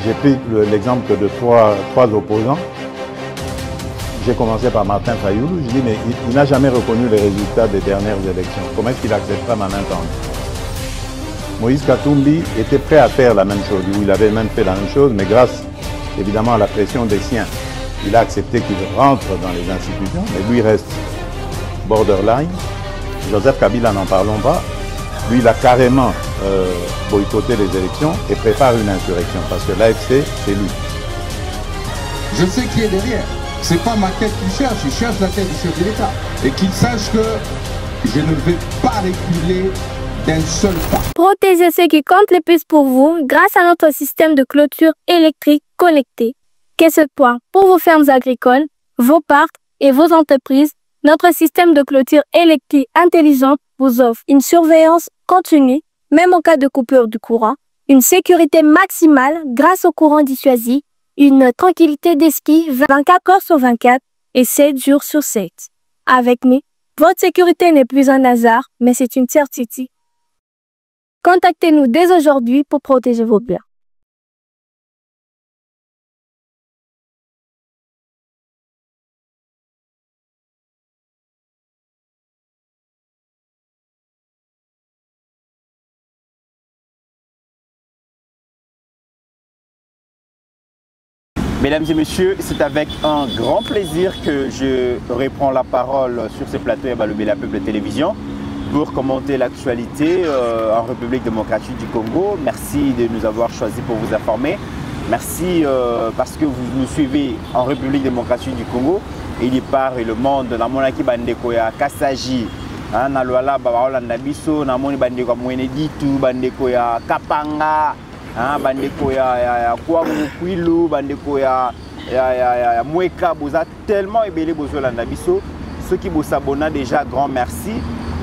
J'ai pris l'exemple de trois opposants. J'ai commencé par Martin Fayoulou. Je dis, mais il n'a jamais reconnu les résultats des dernières élections. Comment est-ce qu'il acceptera ma main tendue? Moïse Katumbi était prêt à faire la même chose. Il avait même fait la même chose, mais grâce évidemment à la pression des siens, il a accepté qu'il rentre dans les institutions, mais lui reste borderline. Joseph Kabila, n'en parlons pas. Lui, il a carrément boycotté les élections et prépare une insurrection parce que l'AFC, c'est lui. Je sais qui est derrière. C'est pas ma tête qu'il cherche, il cherche la tête du chef de l'État. Et qu'il sache que je ne vais pas reculer d'un seul pas. Protégez ce qui compte le plus pour vous grâce à notre système de clôture électrique connecté. Qu'est-ce point pour vos fermes agricoles, vos parcs et vos entreprises, notre système de clôture électrique intelligente vous offre une surveillance continue, même en cas de coupure du courant, une sécurité maximale grâce au courant dissuasif, une tranquillité d'esprit 24 heures sur 24 et 7 jours sur 7. Avec nous, votre sécurité n'est plus un hasard, mais c'est une certitude. Contactez-nous dès aujourd'hui pour protéger vos biens. Mesdames et messieurs, c'est avec un grand plaisir que je reprends la parole sur ce plateau et Balobi la Peuple Télévision pour commenter l'actualité en République démocratique du Congo. Merci de nous avoir choisis pour vous informer. Merci parce que vous nous suivez en République démocratique du Congo et il part le monde. Na monaki bandeko ya Kasaji, na Luala Baolanda biso, na moni bandeko ya Mweneditu, bandeko ya Kapanga. Bandeko ya Kwangu Kwilu, bandeko ya Mweka, boza tellement ébélé bozolanda biso. Ceux qui vous s'abonnent déjà, grand merci.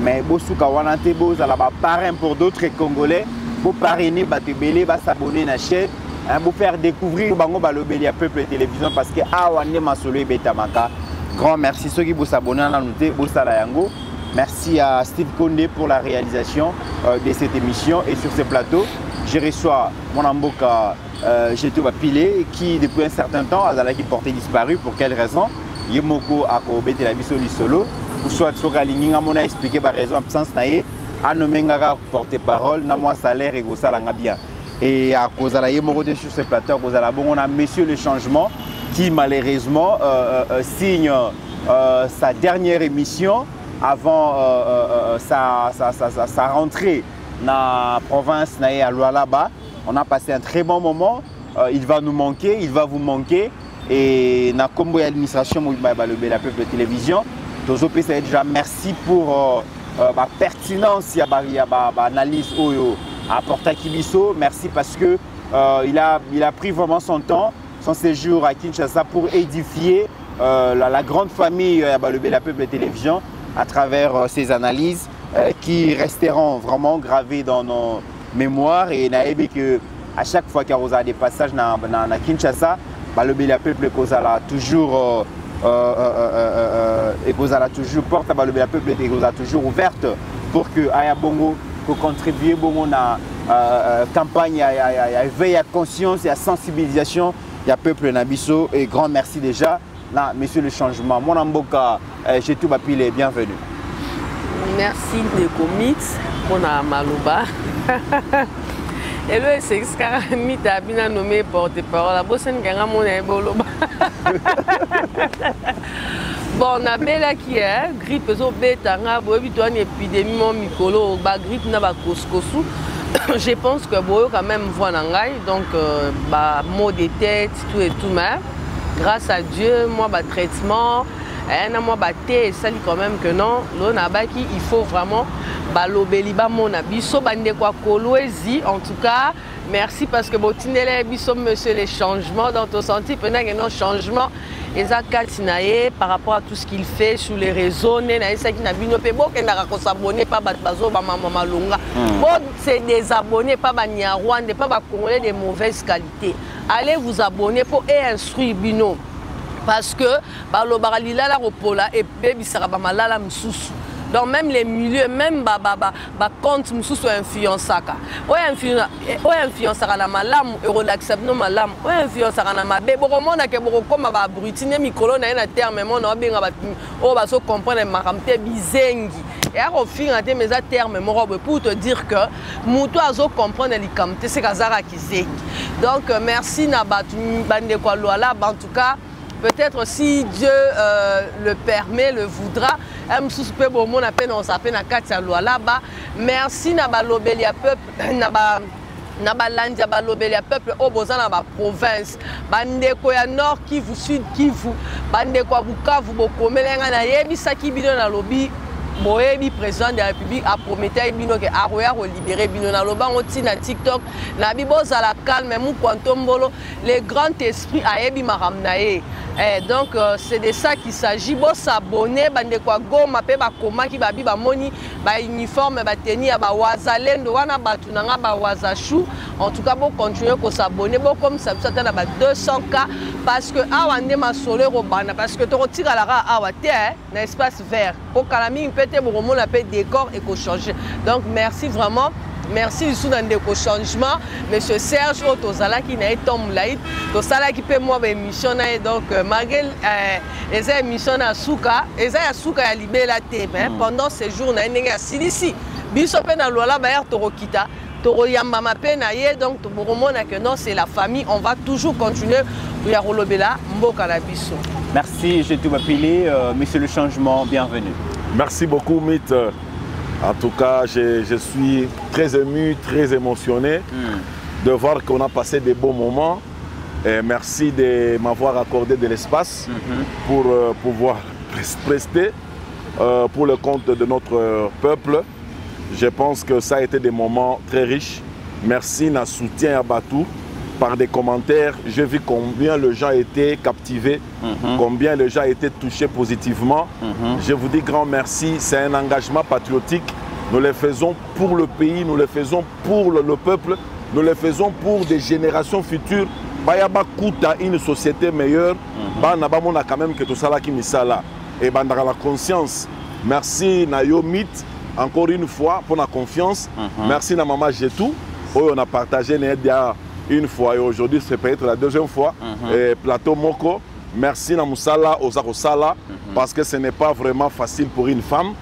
Mais bosuka wanante boza la parrain pour d'autres Congolais. Vous parrainer, batebélé, s'abonner na chaîne, vous faire découvrir bango balobeli à Peuple Télévision parce que awane masolo ebetamaka. Grand merci ceux qui vous s'abonnent na noté bosala yango. Merci à Steve Condé pour la réalisation de cette émission et sur ce plateau. Je reçois mon amboka Jetou Bapilé qui depuis un certain temps a porté disparu. Pour quelle raison? Yemoko a obété la biso solo. Ou soit Sokalingi a expliqué par raison absence naé a nommé ngaka porte-parole na moi salaire et gosa langa bien. Et à cause de la Yemoko sur ce plateau, cause la bon on a Monsieur le Changement qui malheureusement signe sa dernière émission avant sa rentrée dans la province à Lualaba. On a passé un très bon moment. Il va nous manquer, il va vous manquer. Et na combo administration la Peuple Télévision. Déjà merci pour la pertinence et l'analyse à Porta Kibiso. Merci parce que il a pris vraiment son temps, son séjour à Kinshasa pour édifier la grande famille la Peuple Télévision à travers ses analyses qui resteront vraiment gravées dans nos mémoires. Et naïbe que à chaque fois qu'il y a des passages dans Kinshasa, la Peuple toujours porte la Peuple toujours ouverte pour que Aya Bongo contribue bongo na campagne à éveil à conscience et à sensibilisation du peuple Nabiso. Et grand merci déjà là, Monsieur le Changement. Mon amboka Jetou Bapilé, bienvenue. Merci de Comix pour la Maloba. Et le SX Mita bien nommé porte-parole. La bosse n'a mon éboloba. Bon, on a belle qui est grippe, zo bêta, une épidémie, mon micolo, grippe n'a pas koskosu. Je pense que bon quand même voit n'angai, donc maux de tête, tout et tout, mais grâce à Dieu, moi traitement. Moi baté ça dit quand même que non l'on a baki il faut vraiment balobeli ba mon abiso bande kwa kolwezi. En tout cas merci parce que botinele biso monsieur les changements dans ton senti pendant que non changement et ça katinaye par rapport à tout ce qu'il fait sur les réseaux na ça qui na bino pe bo ke na ko s'abonner pas bazo ba mama longa bon c'est des abonnés pas ba Nyarwanda pas ba Congolais de mauvaise qualité. Allez vous abonner pour instruire bino. Parce que balobaralila la ropola et baby saraba malala msusu Donc même les milieux, même compte mususu influençaka. Influençaka na malamu et relaxable no malamu. Influençaka na mabe. Boromona ke borokoma ba brutine mikolo na na terme mon na benga ba o ba so comprendre makamte bizengi. Et à refinir mes termes pour te dire que muto azo comprendre les kamte c'est kazara kizengi. Donc merci na bande kwa loala en tout cas. Peut-être si Dieu le permet, le voudra, merci na balobelia peuple na balandia balobelia peuple au boza na ba province bandeko ya nord Kivu sud Kivu bandeko ya Bukavu bokomelenga na yebisaki bino na lobi boyebi président de la République a promis bino ke aroya ko libérer bino na lobango ti na TikTok na biboza la calme mu kwantombolo les grands esprits a yebi maramna ye. Donc c'est de ça qu'il s'agit. Bon s'abonner, bande kwa goma pe ba koma ki ba bi ba moni ba uniforme ba tenir ba wazalendo wana batu nanga ba wazashu. En tout cas bon continuer ko s'abonner bon comme ça ça na ba 200K parce que awande ma solo robana parce que to tira la ra awate na espace vert. Pour kalami peut-être bon mon appel décor et ko changer. Donc merci vraiment. Merci sous dans des changement monsieur Serge Otozala qui n'a été moulaïd to sala qui peut moi émission donc malgré les émissions à Souka ya libéla té pendant ces jours na ndenge silisi biso pe na lola ba er torokita toro yamba mape na ye donc to boromona que non c'est la famille on va toujours continuer ya rolobela mboka na biso. Merci je te m'appeler monsieur le changement bienvenue. Merci beaucoup Mythe. En tout cas, je suis très ému, très émotionné de voir qu'on a passé des bons moments. Et merci de m'avoir accordé de l'espace pour pouvoir prester pour le compte de notre peuple. Je pense que ça a été des moments très riches. Merci na soutien à Batou. Par des commentaires, j'ai vu combien les gens étaient captivés, combien les gens étaient touchés positivement. Je vous dis grand merci, c'est un engagement patriotique. Nous le faisons pour le pays, nous le faisons pour le peuple, nous le faisons pour des générations futures. Bayaba Kouta, une société meilleure, Banabamona quand même que tout ça là qui misala. Et Bandara la conscience. Merci Nayo Mythe, encore une fois pour la confiance. Merci na Maman Jetou, on a partagé une fois et aujourd'hui c'est peut-être la deuxième fois. Et Plateau Moko, merci na Moussala, Ozako Sala, parce que ce n'est pas vraiment facile pour une femme.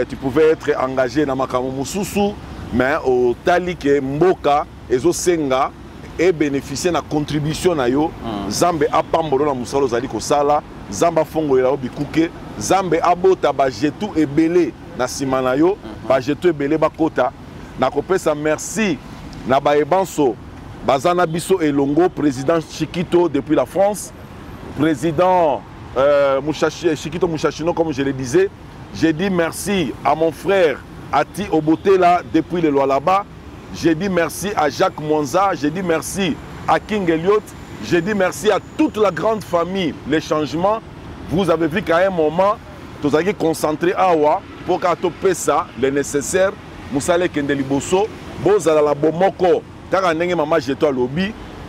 Tu pouvais être engagé dans Makamu Moussousou, mais au Talike Mboka, Ezo Senga, et bénéficier de la contribution na yo. Zambe apambolo na Moussalo Zali Kosala, Zamba Fongo Ela Obikuke, Zambe Abota Bajetu Ebele na Simana yo, Bajetu Ebele Bakota. Na kopesa merci na Baebanso. Bazana Bisso Elongo, président Chikito depuis la France, président Chikito Mouchachino, comme je le disais. J'ai dit merci à mon frère Ati Obotela depuis le Lualaba. J'ai dit merci à Jacques Monza. J'ai dit merci à King Elliott. J'ai dit merci à toute la grande famille. Les changements, vous avez vu qu'à un moment, vous avez concentré à Awa pour qu'à topé ça, le nécessaire. Moussale Kendeliboso, Bozala la Bomoko.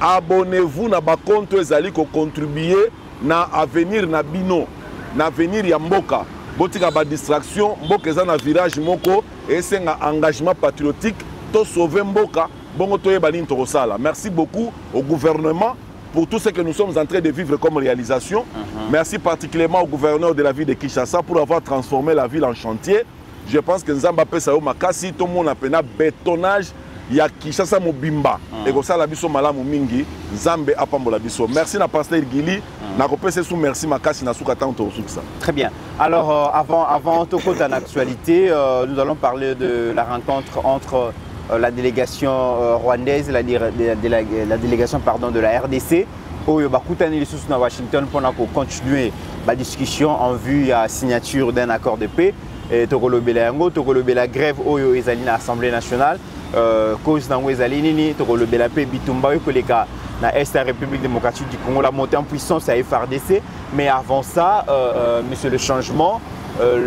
Abonnez-vous na ba compte ezali ko contribuer na avenir na bino na avenir ya mboka botika ba distraction mboka eza na virage moko et c'est un engagement patriotique to sauver mboka bongo to yeba nini to sala. Merci beaucoup au gouvernement pour tout ce que nous sommes en train de vivre comme réalisation. Merci particulièrement au gouverneur de la ville de Kinshasa pour avoir transformé la ville en chantier. Je pense que Nzamba pesa yo makasi tout le monde appelle bétonnage. Il y a Kinshasa Mobimba et comme ça la biso malamu mingi Zambe apambola biso. Merci na pasteur Gili na kopese sous merci makasi na souka tanto ça. Très bien. Alors avant tout côté en actualité, nous allons parler de la rencontre entre la délégation rwandaise et la délégation pardon de la RDC au bakutani les na Washington pour continuer la discussion en vue de la signature d'un accord de paix et tokolobela yango tokolobela grève oyo ezali na Assemblée nationale. Cause dans les nini to le belapé bitumba ko leka na est la République démocratique du Congo la montée en puissance à FRDC mais avant ça monsieur le changement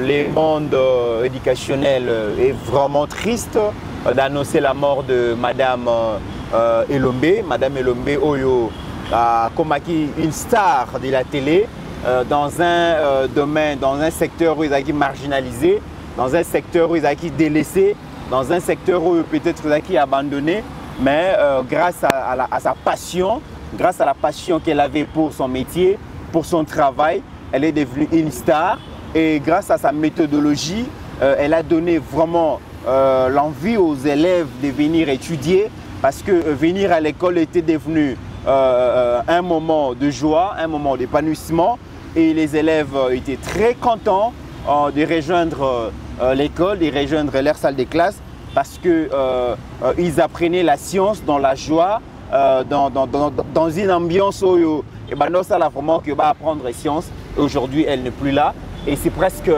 les mondes éducationnels est vraiment triste d'annoncer la mort de madame Elombe Oyo comme une star de la télé dans un domaine dans un secteur où ils ont marginalisé dans un secteur où ils ont délaissé, dans un secteur où peut-être ils ont abandonné, mais grâce à sa passion, grâce à la passion qu'elle avait pour son métier, pour son travail, elle est devenue une star. Et grâce à sa méthodologie, elle a donné vraiment l'envie aux élèves de venir étudier, parce que venir à l'école était devenu un moment de joie, un moment d'épanouissement. Et les élèves étaient très contents de rejoindre l'école, de rejoindre leur salle de classe, parce qu'ils apprenaient la science dans la joie, dans une ambiance où ça a vraiment que va apprendre la science. Aujourd'hui, elle n'est plus là. Et c'est presque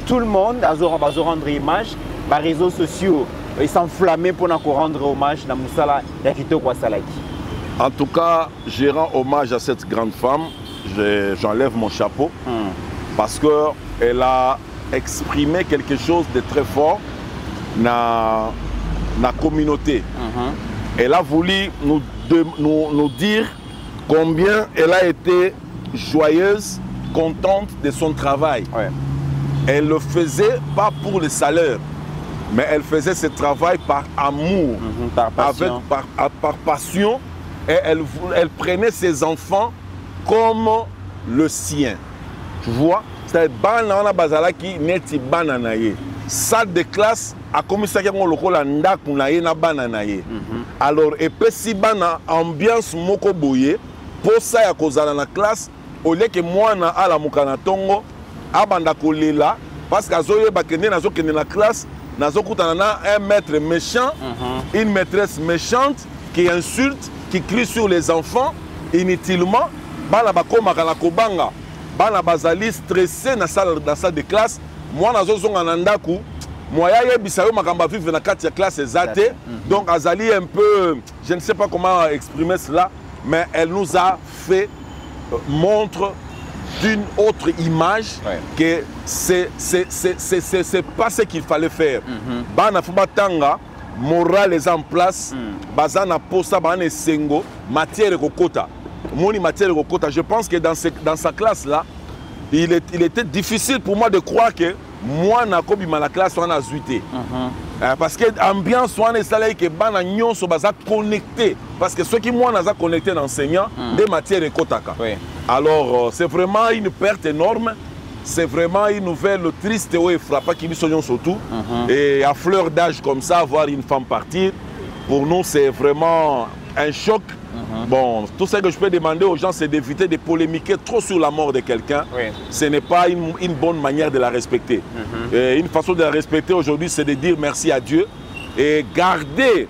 tout le monde va rendre hommage. Les réseaux sociaux s'enflammer pour rendre hommage à Moussala Yakitoko Salaki. En tout cas, je rends hommage à cette grande femme. J'enlève mon chapeau parce qu'elle a exprimé quelque chose de très fort dans la communauté. Elle a voulu nous dire combien elle a été joyeuse, contente de son travail. Ouais. Elle ne le faisait pas pour le salaire, mais elle faisait ce travail par amour, par passion. Par passion, et elle prenait ses enfants comme le sien. Tu vois? C'est-à-dire bana bazala qui neti banana ye. Salle de classe a commencé à lokola ndaku na ye na banana ye. Alors et puis si bana ambiance moko boye pour ça ya kozala na classe au lieu que moi na ala mukana tongo abanda kolela parce que azoye bakende nazo kende na classe nazo kutana na un maître méchant, une maîtresse méchante qui insulte, qui crie sur les enfants inutilement. Bana bakoma kana kobanga bana bazali stressé na salle de classe. Moi nazo zonga na ndaku moya yebisa yo makamba vivre na kati ya classe ezate. Donc azali un peu, je ne sais pas comment exprimer cela, mais elle nous a fait montre d'une autre image que c'est pas ce qu'il fallait faire. Bana fubatanga morale est en place, bazana posa bana sengo matière kokota. Moni matière kokota. Je pense que dans sa classe là, il était difficile pour moi de croire que moi na kobima la classe on a zuité. Parce que l'ambiance on est salé que bana nyonso baza connecté parce que ceux qui moi n'a connecté l'enseignant des matières ekotaka. Alors c'est vraiment une perte énorme. C'est vraiment une nouvelle triste et frappante qui nous soignons surtout. Et à fleur d'âge comme ça, voir une femme partir, pour nous c'est vraiment un choc. Bon, tout ce que je peux demander aux gens, c'est d'éviter de polémiquer trop sur la mort de quelqu'un. Ce n'est pas une bonne manière de la respecter. Et une façon de la respecter aujourd'hui, c'est de dire merci à Dieu et garder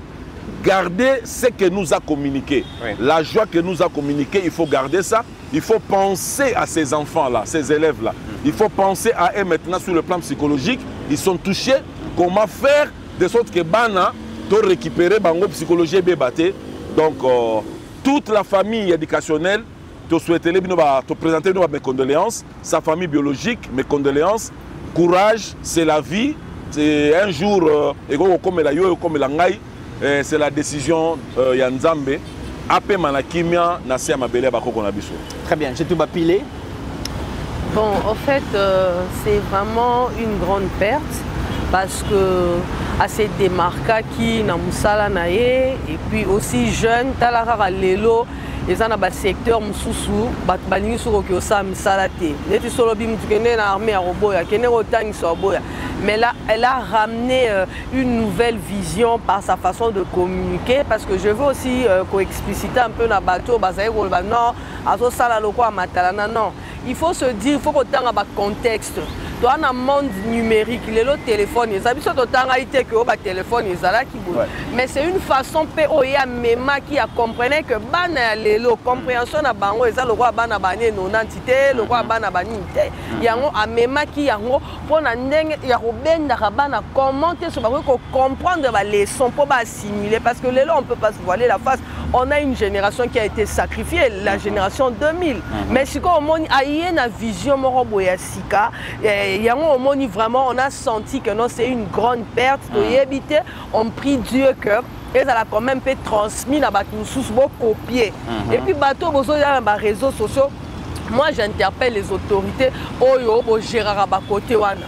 ce que nous a communiqué. La joie que nous a communiqué, il faut garder ça. Il faut penser à ces enfants-là, ces élèves-là. Il faut penser à eux maintenant sur le plan psychologique. Ils sont touchés. Comment faire de sorte que Bana doit récupérer la psychologie et bébaté. Donc, toute la famille éducationnelle, te présenter mes condoléances. Sa famille biologique, mes condoléances. Courage, c'est la vie. C'est un jour, c'est la décision Yanzambe. Très bien, j'ai tout bapilé. Bon, en fait, c'est vraiment une grande perte parce que à ces démarqués qui na musala naé et puis aussi jeune talara lelo et ça na ba secteur mususu bat balingi soko ki osa misala te neti solo bi mutukene na armée ya roboya kene rotangi so boya. Mais là, elle a ramené une nouvelle vision par sa façon de communiquer parce que je veux aussi expliciter un peu na bateau non azo sala loko amatala non. Il faut se dire, il faut qu'on ait un contexte. Dans un monde numérique, il y a le téléphone, il y a le téléphone, mais c'est une façon qui a compris que la compréhension de la identité, il y a un qui a commenté pour comprendre les leçons, pour assimiler, parce que on ne peut pas se voiler la face. On a une génération qui a été sacrifiée, la génération 2000. Mais si on a une vision, vraiment, on a senti que c'est une grande perte. On prie Dieu que et ça a quand même fait transmis la copier. Et puis bateau les réseaux sociaux. moi j'interpelle les autorités oyo bo gérera ba côté wana.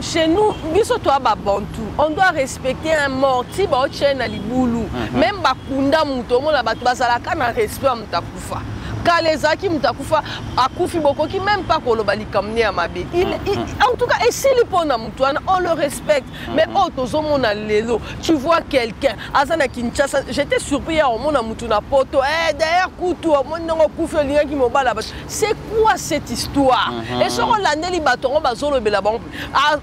Chez nous biso to ba bantu, on doit respecter un mort ti ba chena libulu. Même ba kunda muto mo la ba bazala kana respect mutakufa. Kalezaki mutakufa akufi bokoki même pas kolobali kamné à mabe. En tout cas et si le pona mutuana on le respecte. Mais otozo mona lelo, tu vois quelqu'un azana Kinshasa, j'étais surpris au mona mutuna poto derrière kutu monongo kufi linga ki mobala. C'est quoi cette histoire? Et sur l'année batongo bazolo bela bon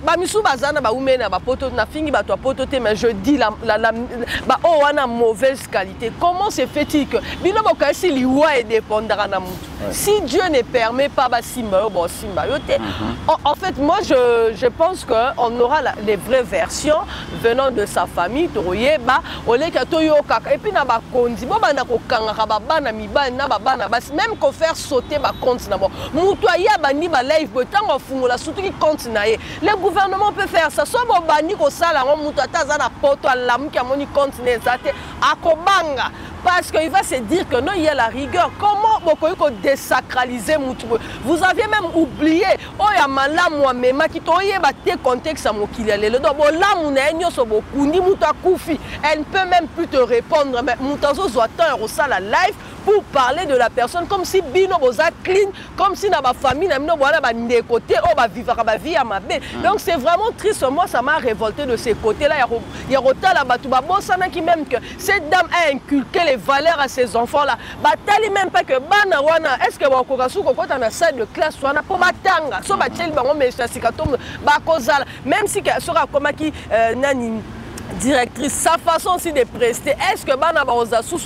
ba misu bazana ba umena ba poto na fingi ba to poto te, mais je dis la ba o wana mauvaise qualité. Comment se fait-il que bino bokasi liwa et dépendra na mutu? Si Dieu ne permet pas ba simba bon simba yote. En fait moi je pense que on aura les vraies versions venant de sa famille toroyeba oleka toyo kaka et puis na ba kondi bo bana ko kanga ba bana mibana na ba bana basi même ko faire sauter ba compte na bo mutu aya bani ba live botango fungola surtout qui compte na ye. Le gouvernement peut faire ça so bo bani ko sala ngo mutu ataza na poto alamu ki amoni compte na zate akobanga. Parce qu'il va se dire que non, il y a la rigueur. Comment vous désacraliser Moutou? Vous aviez même oublié. Oh, il y a malam moi-même qui t'a eu contexte à mon kilé. Le dobo là, mon aïe, sobo kundi Mouta Koufi. Elle ne peut même plus te répondre. Mais Moutazo Zoatan est la live pour parler de la personne comme si Bino Boza clean, comme si dans ma famille, n'a pas de côté, oh, bah vivre ma vie à ma bête. Donc c'est vraiment triste. Moi, ça m'a révolté de ces côtés-là. Il y a Rota là, Batouba Bossana qui même que cette dame a inculqué les valeurs à ses enfants-là. Batali même pas que Bana Wana, est-ce que Wakorasu, quand on a salle de classe, on a pas matanga, so Batel, Baron, mais c'est Bakozala, même si elle sera comme qui Nani. Directrice, sa façon aussi de prester, est-ce que Bana Barosa sous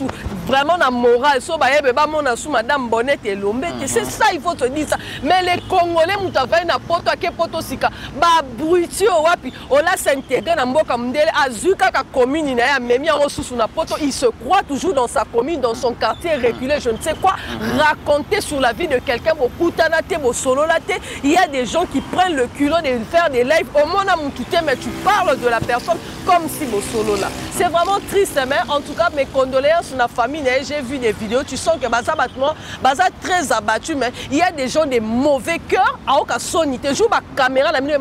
vraiment la morale, so baye ba mona sous madame Bonnette et Lombete, c'est ça il faut te dire ça. Mais les Congolais mutavai na poto ke poto sika ba bruitio wapi ola s'intégrer na mboka mndele azuka ka commune na ya memi en sous na poto, il se croit toujours dans sa commune, dans son quartier reculé, je ne sais quoi, raconter sur la vie de quelqu'un beaucoup tanate bo solo laté. Il y a des gens qui prennent le culot de faire des lives au mona mutute, mais tu parles de la personne comme si bo solo là. C'est vraiment triste, mais en tout cas mes condoléances à la famille. J'ai vu des vidéos, tu sens que Baza Batman, Baza très abattu, mais il y a des gens de mauvais cœur. À aucun son, tu joues ma caméra, la minute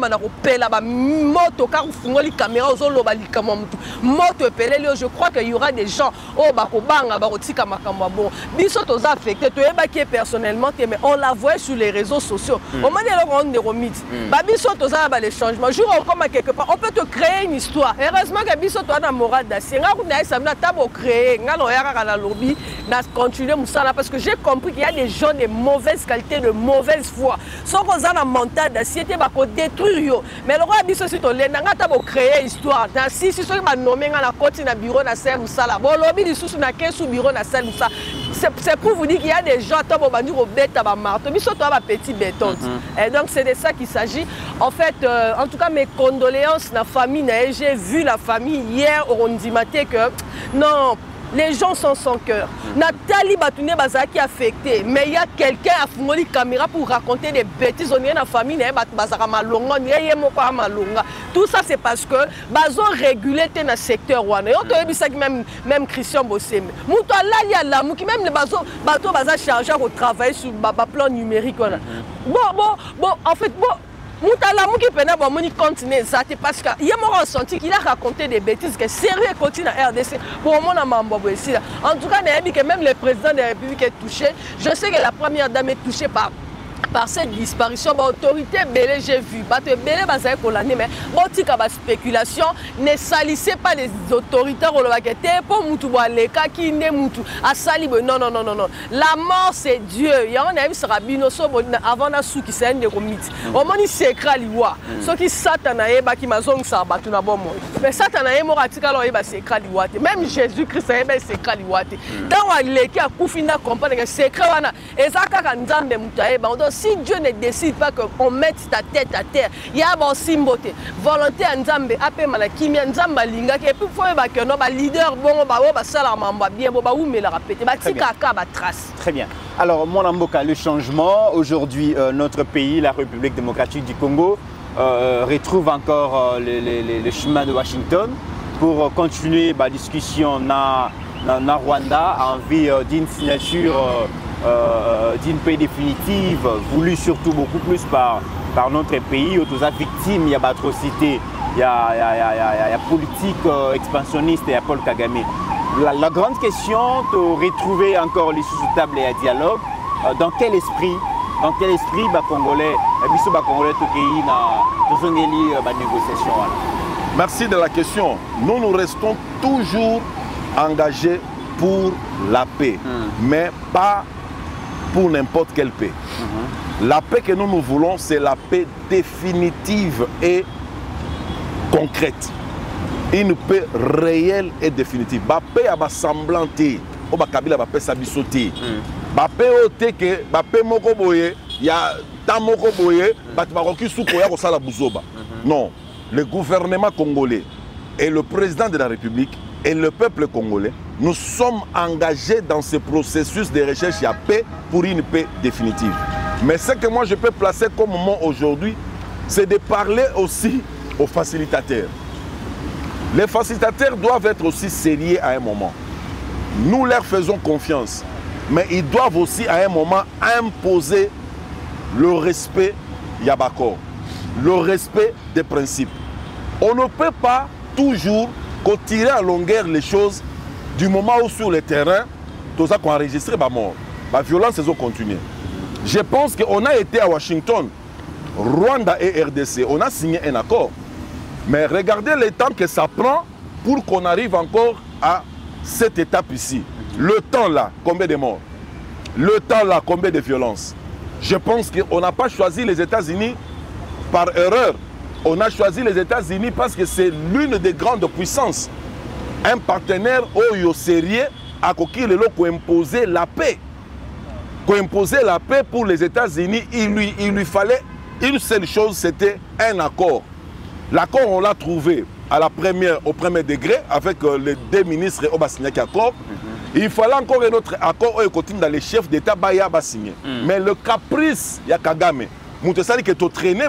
là bas moto car ou fungoli caméra aux autres bali kamam moto pelé. Je crois qu'il y aura des gens oh bakobanga barotika makamba bon. Biso tous affectés, tu es baqué personnellement, mais on la voit sur les réseaux sociaux. Au moment où on est remit, biso tous a les changements. Jour comme quelque part, on peut te créer une histoire. Heureusement que biso toi na morale d'acier. Nga kuna ça na tabo créer, nga no yaka la lobby, na continuer musala parce que j'ai compris qu'il y a des gens de mauvaise qualité, de mauvaise foi. Sans qu'on a mental d'acier, te bako détruire yo. Mais le roi biso si to le nga tabo créer histoire. Na si so ba nommer nga na côté na bureau na serre musala. Bon lobby di sous na kesu bureau na serre musala. C'est pour vous dire qu'il y a des gens tabo bandi ko beta ba marteau. Biso to ba petit béton. Et donc c'est de ça qu'il s'agit. En fait, en tout cas mes condoléances na famille, j'ai vu la famille hier au Rondimate que non, les gens sont sans cœur. Nathalie Batouné Bazaki affecté, mais il y a quelqu'un à fumoli caméra pour raconter des bêtises. On est dans la famille, tout ça c'est parce que Bazo régulé dans le secteur ouane. Même Christian Bossé. Mouto là il y a là, même les Bazo Baza chargé au travail sur le plan numérique. Bon, en fait, bon. Moutala qui peine à mon continuer ça parce qu'il y a mon ressenti qu'il a raconté des bêtises que sérieux continue à RDC pour mon amant ici. En tout cas, même le président de la République est touché. Je sais que la première dame est touchée par cette disparition, l'autorité belé, j'ai vu, belé bazay kolane, mais botika ba spéculation, ne salissez pas les autorités pour mutu leka ki ne mutu asali non. La mort c'est Dieu. Il y a un ami Sarabino so avant na sou qui c'est de komiti. Au moni secret liwa. Ce qui satana eba ki mazong sa batu na bomo. Mais satana emo ratika lo eba secret liwa. Même Jésus-Christ eba secret liwa. Dans wa leki akufina comprendre que secret wana ezaka ka nzambe mutu eba. Si Dieu ne décide pas qu'on mette ta tête à terre, il y a un symbole. Volonté à Nzambe, après Malakimi, Nzamba Linga, et puis il faut que nos leaders, bon, bien, trace. Très bien. Alors, mon Mboka, le changement, aujourd'hui, notre pays, la République démocratique du Congo, retrouve encore le chemin de Washington pour continuer la discussion dans Rwanda en vue d'une signature d'une paix définitive, voulue surtout beaucoup plus par notre pays, aux victimes, il y a atrocité, il y a politique expansionniste, il y a Paul Kagame. La grande question, de retrouver encore les sous-tables et à dialogue, dans quel esprit Congolais, Congolais négociation. Merci de la question. Nous restons toujours engagés pour la paix, mais pas pour n'importe quelle paix. La paix que nous voulons, c'est la paix définitive et concrète. Une paix réelle et définitive. La paix est semblante. La paix est sabisoti. La paix est que la paix mokoboye, il y a tant mokoboye, non, le gouvernement congolais et le président de la République et le peuple congolais, nous sommes engagés dans ce processus de recherche de paix pour une paix définitive. Mais ce que moi je peux placer comme mot aujourd'hui, c'est de parler aussi aux facilitateurs. Les facilitateurs doivent être aussi sérieux à un moment. Nous leur faisons confiance, mais ils doivent aussi à un moment imposer le respect Yabako, le respect des principes. On ne peut pas toujours tirer à longueur les choses du moment où sur le terrain, tout ça qu'on a enregistré, la violence ont continué. Je pense qu'on a été à Washington, Rwanda et RDC, on a signé un accord. Mais regardez le temps que ça prend pour qu'on arrive encore à cette étape ici. Le temps là, combien de morts? Le temps là, combien de violences? Je pense qu'on n'a pas choisi les États-Unis par erreur. On a choisi les États-Unis parce que c'est l'une des grandes puissances. Un partenaire au sérieux a imposé la paix. Imposer la paix pour les États-Unis, il lui fallait une seule chose, c'était un accord. L'accord, on l'a trouvé au premier degré avec les deux ministres au Bassignaki accord. Il fallait encore un autre accord où il continue dans les chefs d'État Baya Bassigné. Mais le caprice, il y a Kagame. Moutessali que tu traînes,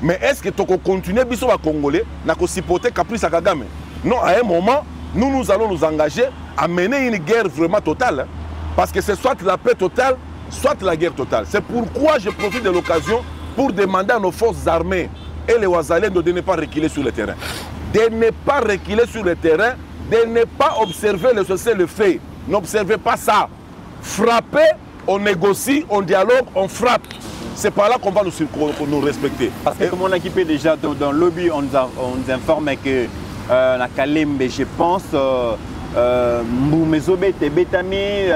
mais est-ce que tu continues à Congolais à supporter caprice à Kagame? Non, à un moment, nous allons nous engager à mener une guerre vraiment totale. Parce que c'est soit la paix totale, soit la guerre totale. C'est pourquoi je profite de l'occasion pour demander à nos forces armées et les Ouazalais de ne pas reculer sur le terrain. De ne pas reculer sur le terrain, de ne pas observer le cessez-le-feu. N'observez pas ça. Frapper, on négocie, on dialogue, on frappe. C'est par là qu'on va nous respecter. Parce que comme on a équipé déjà dans le lobby, on nous informe que la Kalembe, je pense, Mboumezobe Tebetami,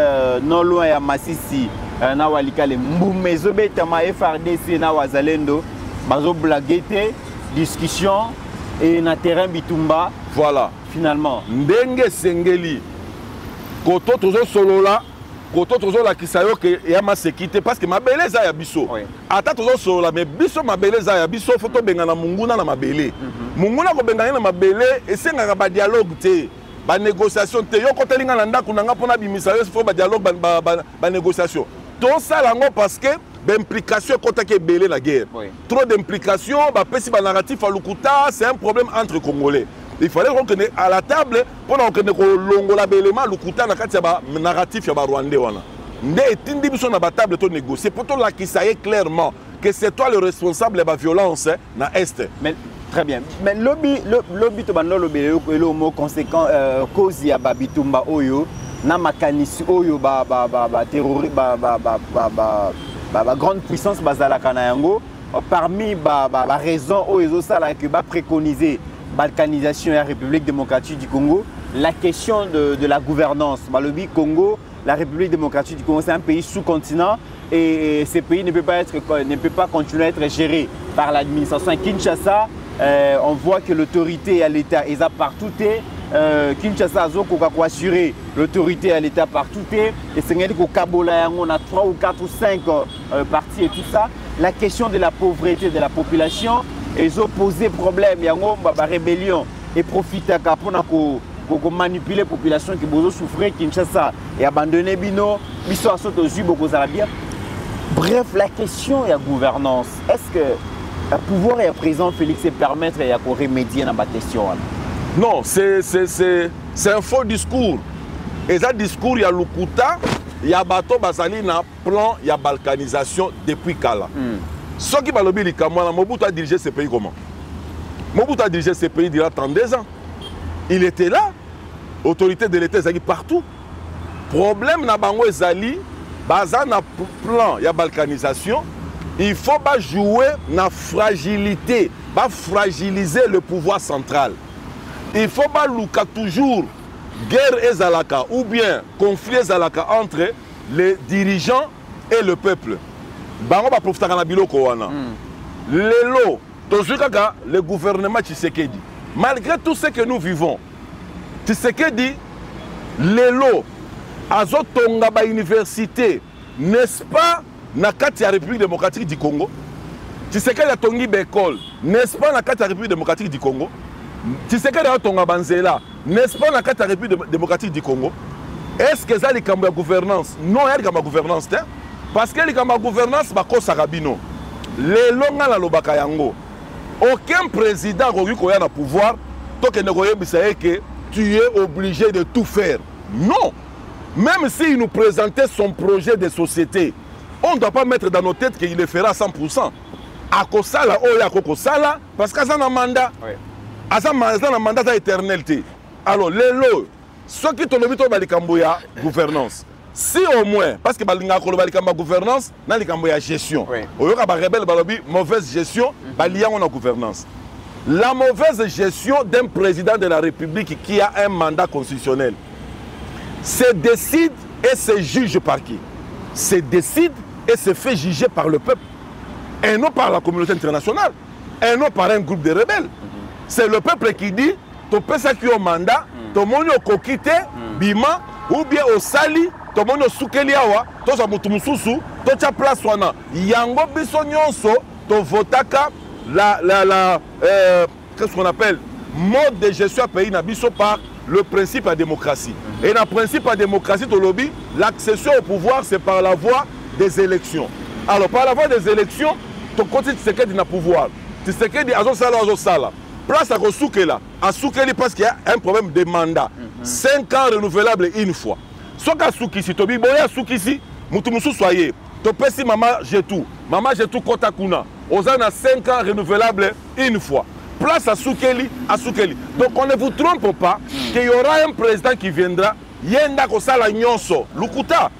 non loin à Massissi, Nawalikale, Mboumezobe Tama FRDC, Nawazalendo, Bazo Blaguete, discussion et na terrain Bitumba. Voilà. Finalement. Ndenge Sengeli, Koto Tozo Solola, Koto Tozo la Kisayo que Yama Sekite, parce que ma beleza ya biso. Ata Tozo Solola, mais biso ma beleza ya biso, photo bengana Munguna na mabele. Munguna ko bengana na mabele, et c'est un dialogue te. Ba négociation te yo kotelinga na ndako nanga pona bimisa yo faut ba dialogue ba négociation to ça lango parce que d'implication kotake belé la guerre trop d'implication ba pesi ba narratif à Lukuta c'est un problème entre Congolais. Il fallait qu'on connaisse à la table pour qu'on ko longola belema Lukuta na kati ba narratif ya ba Rwandais wana ndé etindi biso na ba table to négocier pour to la qui ça est clairement que c'est toi le responsable de la violence na est. Mais très bien. Mais lobby to bando lobby le mot conséquent cause ya babitumba oyo na makanisi oyo ba terroriste ba grande puissance bazala kana yango parmi ba raison oyo ça là que ba préconiser balkanisation et République démocratique du Congo, la question de la gouvernance. Ba lobby Congo, la République démocratique du Congo c'est un pays sous-continent et ce pays ne peut pas continuer à être géré par l'administration Kinshasa. On voit que l'autorité à l'État est partout. Kinshasa a assuré l'autorité à l'État partout. Et c'est qu'au Kabola, on a 3 ou 4 ou 5 partis et tout ça. La question de la pauvreté de la population, ils ont posé problème. Il y a une rébellion et profite pour manipuler la population qui a souffert Kinshasa et abandonner Bino. Bref, la question est la gouvernance. Est-ce que le pouvoir est présent, Félix, et permettre de remédier à la question? Non, c'est un faux discours. Et ça discours, il y a Lukuta, il y a bateau basali na plan, il y a balkanisation depuis Kala. Ceux qui balobi likamwana, Mobutu a dirigé ce pays comment? Mobutu a dirigé ce pays il y a 32 ans. Il était là, autorité de l'État ezali partout. Problème na bango ezali, baza na plan, il y a balkanisation. Il faut pas jouer na fragilité, pas fragiliser le pouvoir central. Il faut pas louka toujours guerre ezalaka ou bien conflit ezalaka entre les dirigeants et le peuple. Bango ba profitaka na biloko wana. Lelo, tozukaka le gouvernement Tshisekedi. Malgré tout ce que nous vivons, Tshisekedi lelo azotonga ba université, n'est-ce pas? Na kati ya République démocratique du Congo, Tshisekedi a tongi l'école, n'est-ce pas na kati ya République démocratique du Congo? Tshisekedi a tonga banzela, n'est-ce pas na kati ya République démocratique du Congo? Est-ce que ça likambo ya gouvernance? Non, il y a likambo ya gouvernance, parce que likambo ya gouvernance bakosa rabino. Lelo nga na lobaka yango. Aucun président koki koya na pouvoir, to ke ne koyebisa que tu es obligé de tout faire. Non. Même s'il nous présentait son projet de société, on ne doit pas mettre dans nos têtes qu'il le fera à 100%. A Kosala, Oya Kosala, parce qu'il y a un mandat. Il y a un mandat d'éternité. Alors, les lots, ceux qui ont le gouvernance, si au moins, parce que y a une gouvernance, il y a une gestion. Il y a une mauvaise gestion, il y a une gouvernance. La mauvaise gestion d'un président de la République qui a un mandat constitutionnel se décide et se juge par qui? Se décide et se fait juger par le peuple. Et non par la communauté internationale. Et non par un groupe de rebelles. C'est le peuple qui dit, tu peux ça qui au mandat, tu peux kokite, bima, ou bien au sali, tu peux soukeli awa, tu peux mutumusousu, tu peux place wana. Yango biso nyonso, tu votaka qu'est-ce qu'on appelle mode de gestion à pays na biso par le principe à démocratie. Et dans le principe à démocratie, au lobby, l'accession au pouvoir, c'est par la voie des élections. Alors, par la voie des élections, ton côté Tshisekedi n'a pouvoir. Tshisekedi a sala. Place à Soukela. À Soukeli parce qu'il y a un problème de mandat. 5 ans renouvelables une fois. Soka Soukisi, Tobi Boya Soukisi, Moutumusu soyez. Topesi Maman Jetou. Maman Jetou Kotakuna. Ozana 5 ans renouvelables une fois. Place à Soukeli, à Soukeli. Donc on ne vous trompe pas qu'il y aura un président qui viendra. Yenda Kosala Nyonso, Lukuta.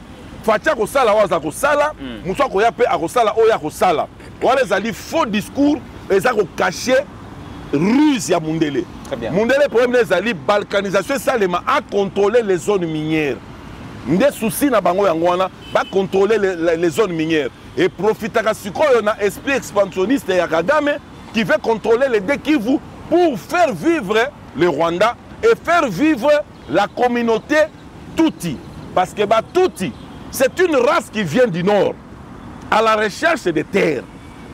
Fatia Kosala Waza Kosala, Moussa Koyape Akosala Oya Kosala. Voilà les faux discours, les a caché ruse ya Mundele. Mundele, le problème des alliés, balkanisation, ça a contrôlé les zones minières. Des soucis na bango yangwana, va contrôler les zones minières. Et profitera siko on a esprit expansionniste ya Kagame qui veut contrôler les deux Kivu pour faire vivre le Rwanda et faire vivre la communauté Tutsi. Parce que Tutsi, c'est une race qui vient du nord, à la recherche des terres.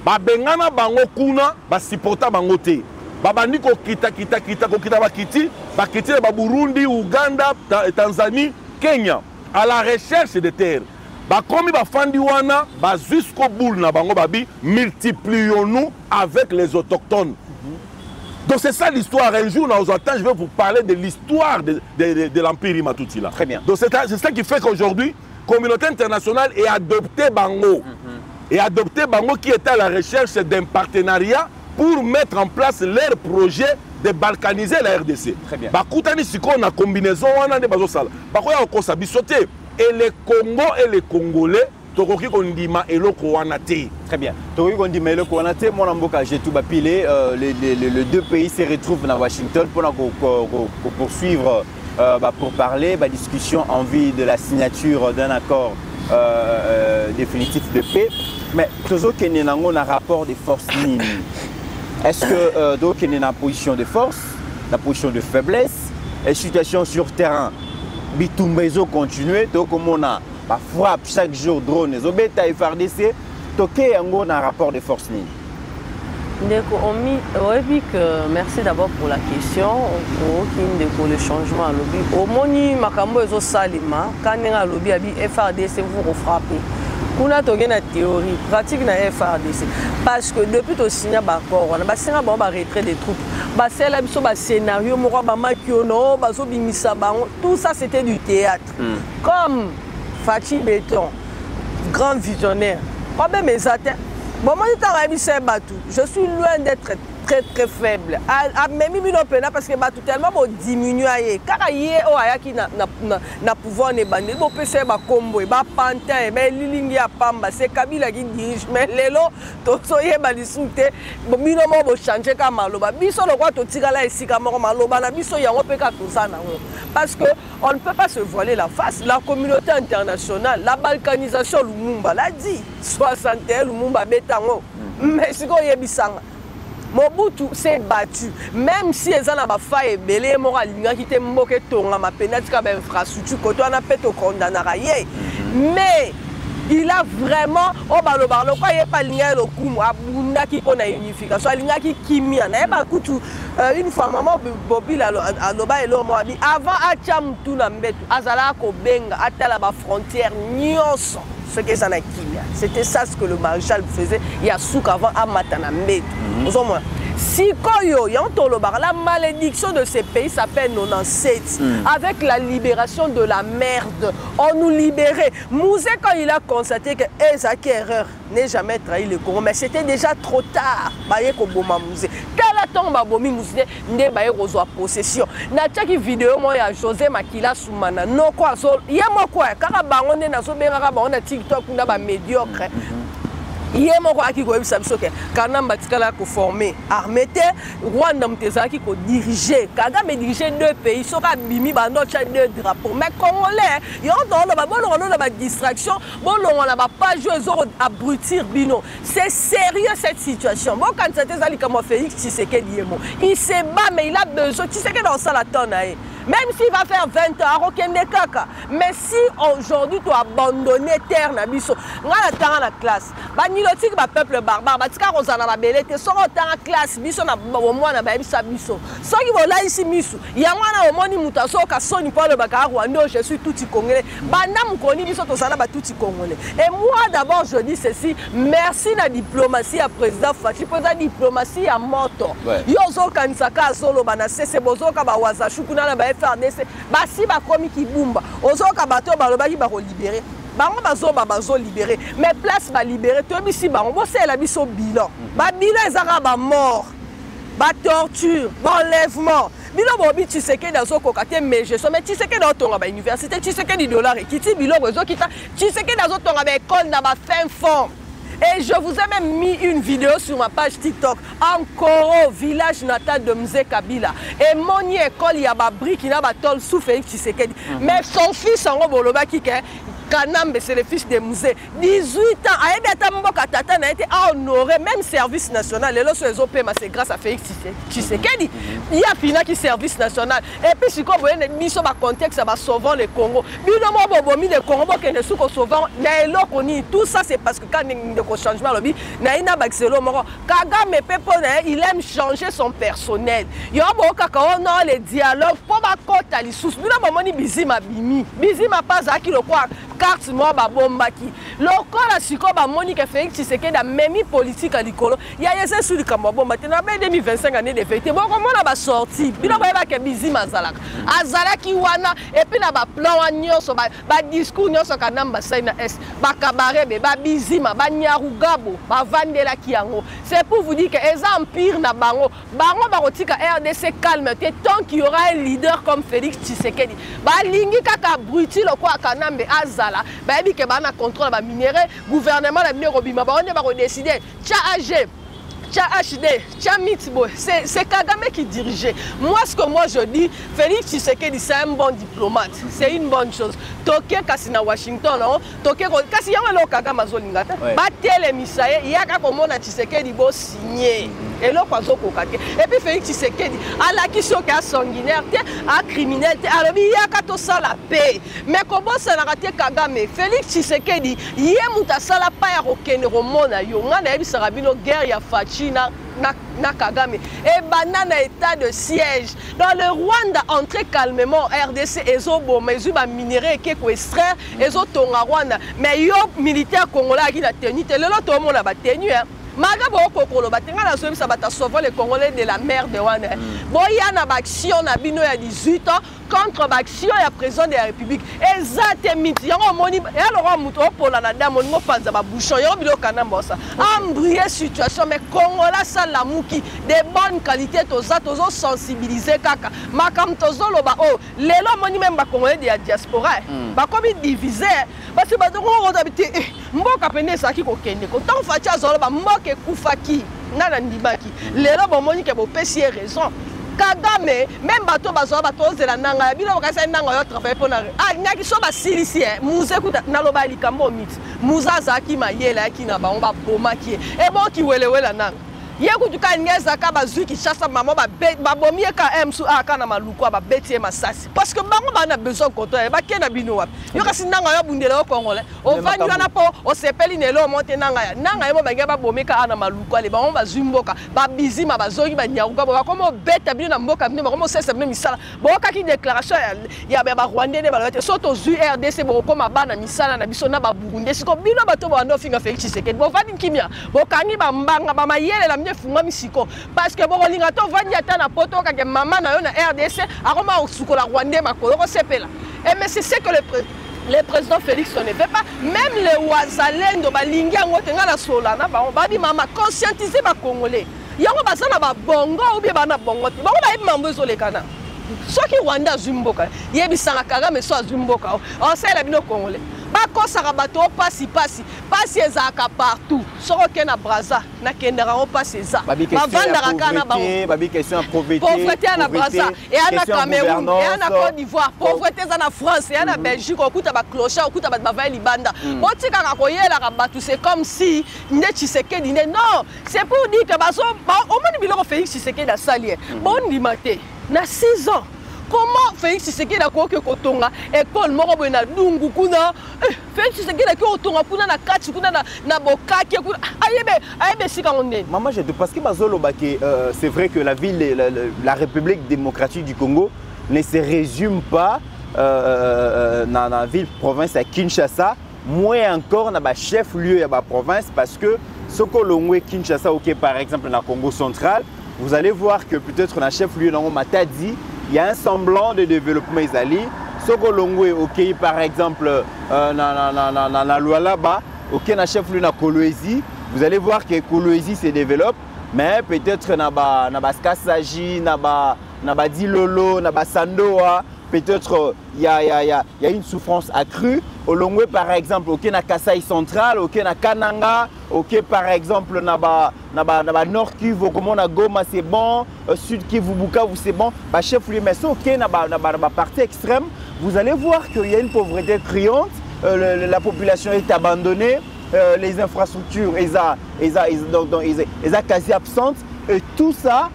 Bengana bango kuna, basipota bango te. Babandi ko kita bakiti, bakiti ba Burundi, Uganda, Tanzanie, Kenya, à la recherche des terres. Bakomi bafandi wana, jusqu'au bout na bango babi, multiplions-nous avec les autochtones. Donc c'est ça l'histoire. Un jour, dans je vais vous parler de l'histoire de l'Empire Imatouti. Très bien. Donc c'est ça qui fait qu'aujourd'hui, la communauté internationale est adoptée Bango. Et adopté Bango qui était à la recherche d'un partenariat pour mettre en place leur projet de balkaniser la RDC. Très bien. Bakoutani siko na combinaison wana de bazosala. Bakoya okosa bisoté et les Congo et les Congolais tokoki kondima eloko wana te. Très bien. Tokoki kondima eloko wana te mon amboka jetu bapilé les deux pays se retrouvent à Washington pour poursuivre pour parler discussion en vue de la signature d'un accord définitif de paix. Mais toujours qu'il y a un rapport de force mine. Est-ce que donc il y a une position de force, la position de faiblesse, et situation sur terrain, bitumbezo continuer, donc comme on a frappe chaque jour drone, les obéta FRDC, donc il y a un rapport de force mine. Merci d'abord pour la question. Pour le changement à lobby. Au moni makambo ezo salima quand nga lobby abi FRDC vous frappez. Kuna toge na théorie pratique na FRDC parce que depuis to signer d'accord on a signé ba retrait des troupes. Ba sela biso ba scénario moko ba makiono ba so bimisa bango tout ça c'était du théâtre. Comme Fachi Béton, grand visionnaire. Pas même mes attentes. Bon, moi, je suis loin d'être très faible. Même parce que tout tellement diminué. Car hier, il y a pouvoir ne bande. Bon, c'est ba combo, ba pantin, ba lilingi a pamba. C'est Kabila qui dirige. Mais les lots, tout ça y est balisouté. Bon, minomo bo changer comme maloba. Biso le roi to tigala ici comme maloba. Na biso ya on peut pas tout ça na. Parce que on ne peut pas se voiler la face. La communauté internationale, la balkanisation, Lumumba l'a dit. 61 Lumumba betango. Mais c'est quoi yebisanga. Mobutu s'est battu, même si les gens n'ont pas fait belé moral, qui était moqué tonga ma pénètre comme infrastructure, quand on a fait au condamné. Mais il a vraiment, oh bah le barlo quoi, il est pas ligné le coup, abunda qui connaît unification, ligné qui kimia, n'a pas coûté une fois maman Bobby à l'oba et l'homme dit avant à Tcham tout n'embête, azala ko benga, à la frontière nyos. Ce que ça n'a kimia. C'était ça ce que le maréchal faisait. Il y a souk avant à Matanambe. Si la malédiction de ces pays s'appelle 97. Avec la libération de la merde, on nous libérait. Mouzé, quand il a constaté que Ezaki erreur n'est jamais trahi le Congo, mais c'était déjà trop tard. Quel attend Babomi Mouzé n'est pas eu possession. N'a-t-il qu'une vidéo, moi, il y a José Makila Soumana. Non, quoi, il y a moi quoi, car on est dans un TikTok, on a médiocre. Il y a un qui a dit que formé armée Rwanda qui a dirigé Kagame dirigé 2 pays so ka bimi ba no cha 2 drapeaux mais congolais il y a une distraction bon on n'a pas joué abrutir bino c'est sérieux cette situation bon quand c'était ça comme Félix Tshisekedi il se bat mais il a besoin Tshisekedi dans ça la tonne même s'il va faire 20 ans, mais si aujourd'hui tu as abandonné terre, on a la classe. Nilotique, le peuple barbare, on a la belle, tu sors en classe, biso na au moins na baïsa biso. Ceux qui vont là ici, miso, il y a un moment où mutaso kasoni pour le bakar Rwanda, je suis tout congolais. Banam koni biso to sala ba tout congolais. Et moi d'abord je dis ceci, merci la diplomatie à président Fachi, président diplomatie à moto. Yozo kansaka solo bana c'est bozo ka ba waza shukuna na ba FRDC, basi ba komi ki bumba. Ozo ka bato ba lo ba ki ba libérer. Bango bazo libéré mais place ba libéré to bisi bango bo c'est la biso bilan ba bilan ezaka ba mort ba torture ba enlèvement bilan bobi Tshisekedi dazo kokate mais je mais Tshisekedi dans tonga ba université Tshisekedi dollar et kiti bilan rezo kita Tshisekedi dazo tonga ba école na ba fin fond. Et je vous ai même mis une vidéo sur ma page TikTok encore au village natal de Mzé Kabila. Et mon école, il y a un brique qui n'a pas tol sous Félix Tshisekedi. Mais son fils en Roboloba qui est Kanambe, c'est le fils de Mzé. 18 ans, a été honoré, même service national. Et là, sur les OP, c'est grâce à Félix Tshisekedi. Il y a fini qui service national. Et puis, si vous voyez, mis sur le contexte, ça va sauver le Congo. Le Congo, qui est sous sauvant, tout ça, c'est parce que quand il y a un changement, Kagame il aime changer son personnel. Il y a un les dialogues pour ma côte à l'issous. Nous avons bizima bimi. Bizima pas à qui le croit. Carte moi ba bombaki. Lokola siko ba Monique Félix Tshisekedi a même politique à l'icolo. Il y a des sur le Camabo. Maintenant, 2025 années de fête. Bon, comment on a sorti? Bino ba ba ke bizima zalaka. Azalaki wana et puis na ba plan nyonso ba discours nyonso kanamba saina est. Ba kabarebe ba bizima ba nyarugabo ba vandela kiango. C'est pour vous dire que les empires na bango ba rotika RDC calme tant qu'il y aura un leader comme Félix Tshisekedi. Ba lingi kaka bruti lo kwa kanambe azala. Ba bi ke ba na contrôle ba minéraux gouvernement la minéraux bima ba on va décider tcha AG tcha HD tcha Mitbo c'est Kagame qui dirigeait. Moi ce que moi je dis Félix Tshisekedi c'est un bon diplomate, c'est une bonne chose. Toké kasi na Washington non toké kasi yango lo Kagame azolingata ba tele misaye yaka komona Tshisekedi bo signer et là quoi zokokate et puis Félix Tshisekedi à la question qui a sanguinaire à criminel alors il y a kato sala paix mais comment ça n'a raté Kagame Félix Tshisekedi yé muta sala pa ya kokene romona yo ngana yebisa rabino guerre ya Fachi na Kagame et banana état de siège dans le Rwanda entrer calmement RDC ezo boma ezo ba minerai ke ko extraire ezo tonga Rwanda mais yo militaire congolais qui la tenue lelo to mona ba tenue Maga boko kolo batenga na sobi sa bata sauver les Congolais de la mer de Rwanda. Boya na action na bino ya 18 ans contre l'action et la président de la République. Exactement. Il y a un moni, et alors on a pour la dame, on a pas de bouchon, il y a un billet canam ça. Embrayé situation, mais Congola ça la mouki, des bonnes qualités, tous autres sensibilisés kaka. Makam tozo loba oh, les lois moni même ba Congolais de la diaspora. Ba comme divisé, parce que ba donc on habité, mboka pene ça qui kokende. Quand on fait ça zolo ba mboka kufaki, nana ndibaki. Les lois moni ke bo pesier raison. Kagame, même bateau bazo bateau zela nanga, bino bakasa nanga yo travailler pour na. Ah, nyaki so ba silisi muze kuta na loba likambo mit. Muza zaki mayela ki na ba on ba boma ki. E bon ki wele nanga. Yeko tu ka ngeza ka bazu ki chassa maman ba bomie ka emsu aka na maluko ba betie masasi. Parce que bango ba na besoin koto ba ke na bino wapi. Yo kasi nanga yo bundela o Congolais. O vanyu na po o sepeli nelo monte nanga ya. Nanga yo ba ngeba bomie ka na maluko ale ba on ba zumboka ba bizima ba zongi ba nyaruka ba komo beta bino na mboka bino ba komo sese bino misala. Ba ka ki déclaration ya ba Rwandais ba bete soto zu RDC ba koma bana misala na biso na ba Burundi. Siko bino ba to ba ndo finga Félix Tshisekedi. Bo vani kimia. Bo kangi ba mbanga ba mayele la parce que bon lingato vandi ata na poto ka maman na yo na RDC akoma osukola Rwandais makolo ko sepela. Et mais c'est ce que le président Félix ne fait pas. Même les Ouazalendo balingi yango tenga na solana ba on ba di mama conscientiser ba Congolais. Yango bazana ba bongo ou bien ba na bongo. Ba ko ba ibambo ezolekana. Soki Rwanda zumboka yebisanga Kagame so zumboka. On sait la bino Congolais. Bako sarabato pasi ezaka partout. Soko ke na Braza na kendera on passe ça. Bavandara kana ba. Babi question pauvreté. Pauvreté na Braza et na Cameroun et na Côte d'Ivoire. Pauvreté na France et na Belgique okuta ba clocher okuta ba bavai libanda. Otika ka koyela ka batu c'est comme si ne Tshisekedi non, c'est pour dire que baso au moins biloko Félix Tshisekedi a sali. Bon dimate na 6 ans. Comment Félix Tshisekedi a koke kotonga école moko boy na dungu kuna Félix Tshisekedi a kotonga kuna na kati kuna na bokaki kuna ayebe sika onde. Maman je parce que bazolo baki c'est vrai que la ville la République démocratique du Congo ne se résume pas dans la ville province à Kinshasa, moins encore dans ba chef lieu ya ba province parce que soko longwe Kinshasa OK par exemple dans Congo central, vous allez voir que peut-être dans chef lieu dans Matadi il y a un semblant de développement isali. Soko Longwe, ok, par exemple, na Lualaba, ok, na chef lieu na Kolwezi, vous allez voir que Kolwezi se développe, mais peut-être na ba Skasaji, na ba Dilolo, na ba Sandoa, peut-être il y a une souffrance accrue. Au Longwe, par exemple, ok, na Kasai central, ok, na Kananga, ok, par exemple, na ba Nord Kivu, comme on a Goma, c'est bon, Sud Kivu, Bukavu, c'est bon, bah chef lieu, mais ça, ok, na partie extrême, vous allez voir qu'il y a une pauvreté criante, la population est abandonnée, les infrastructures, elles quasi absentes, et tout ça,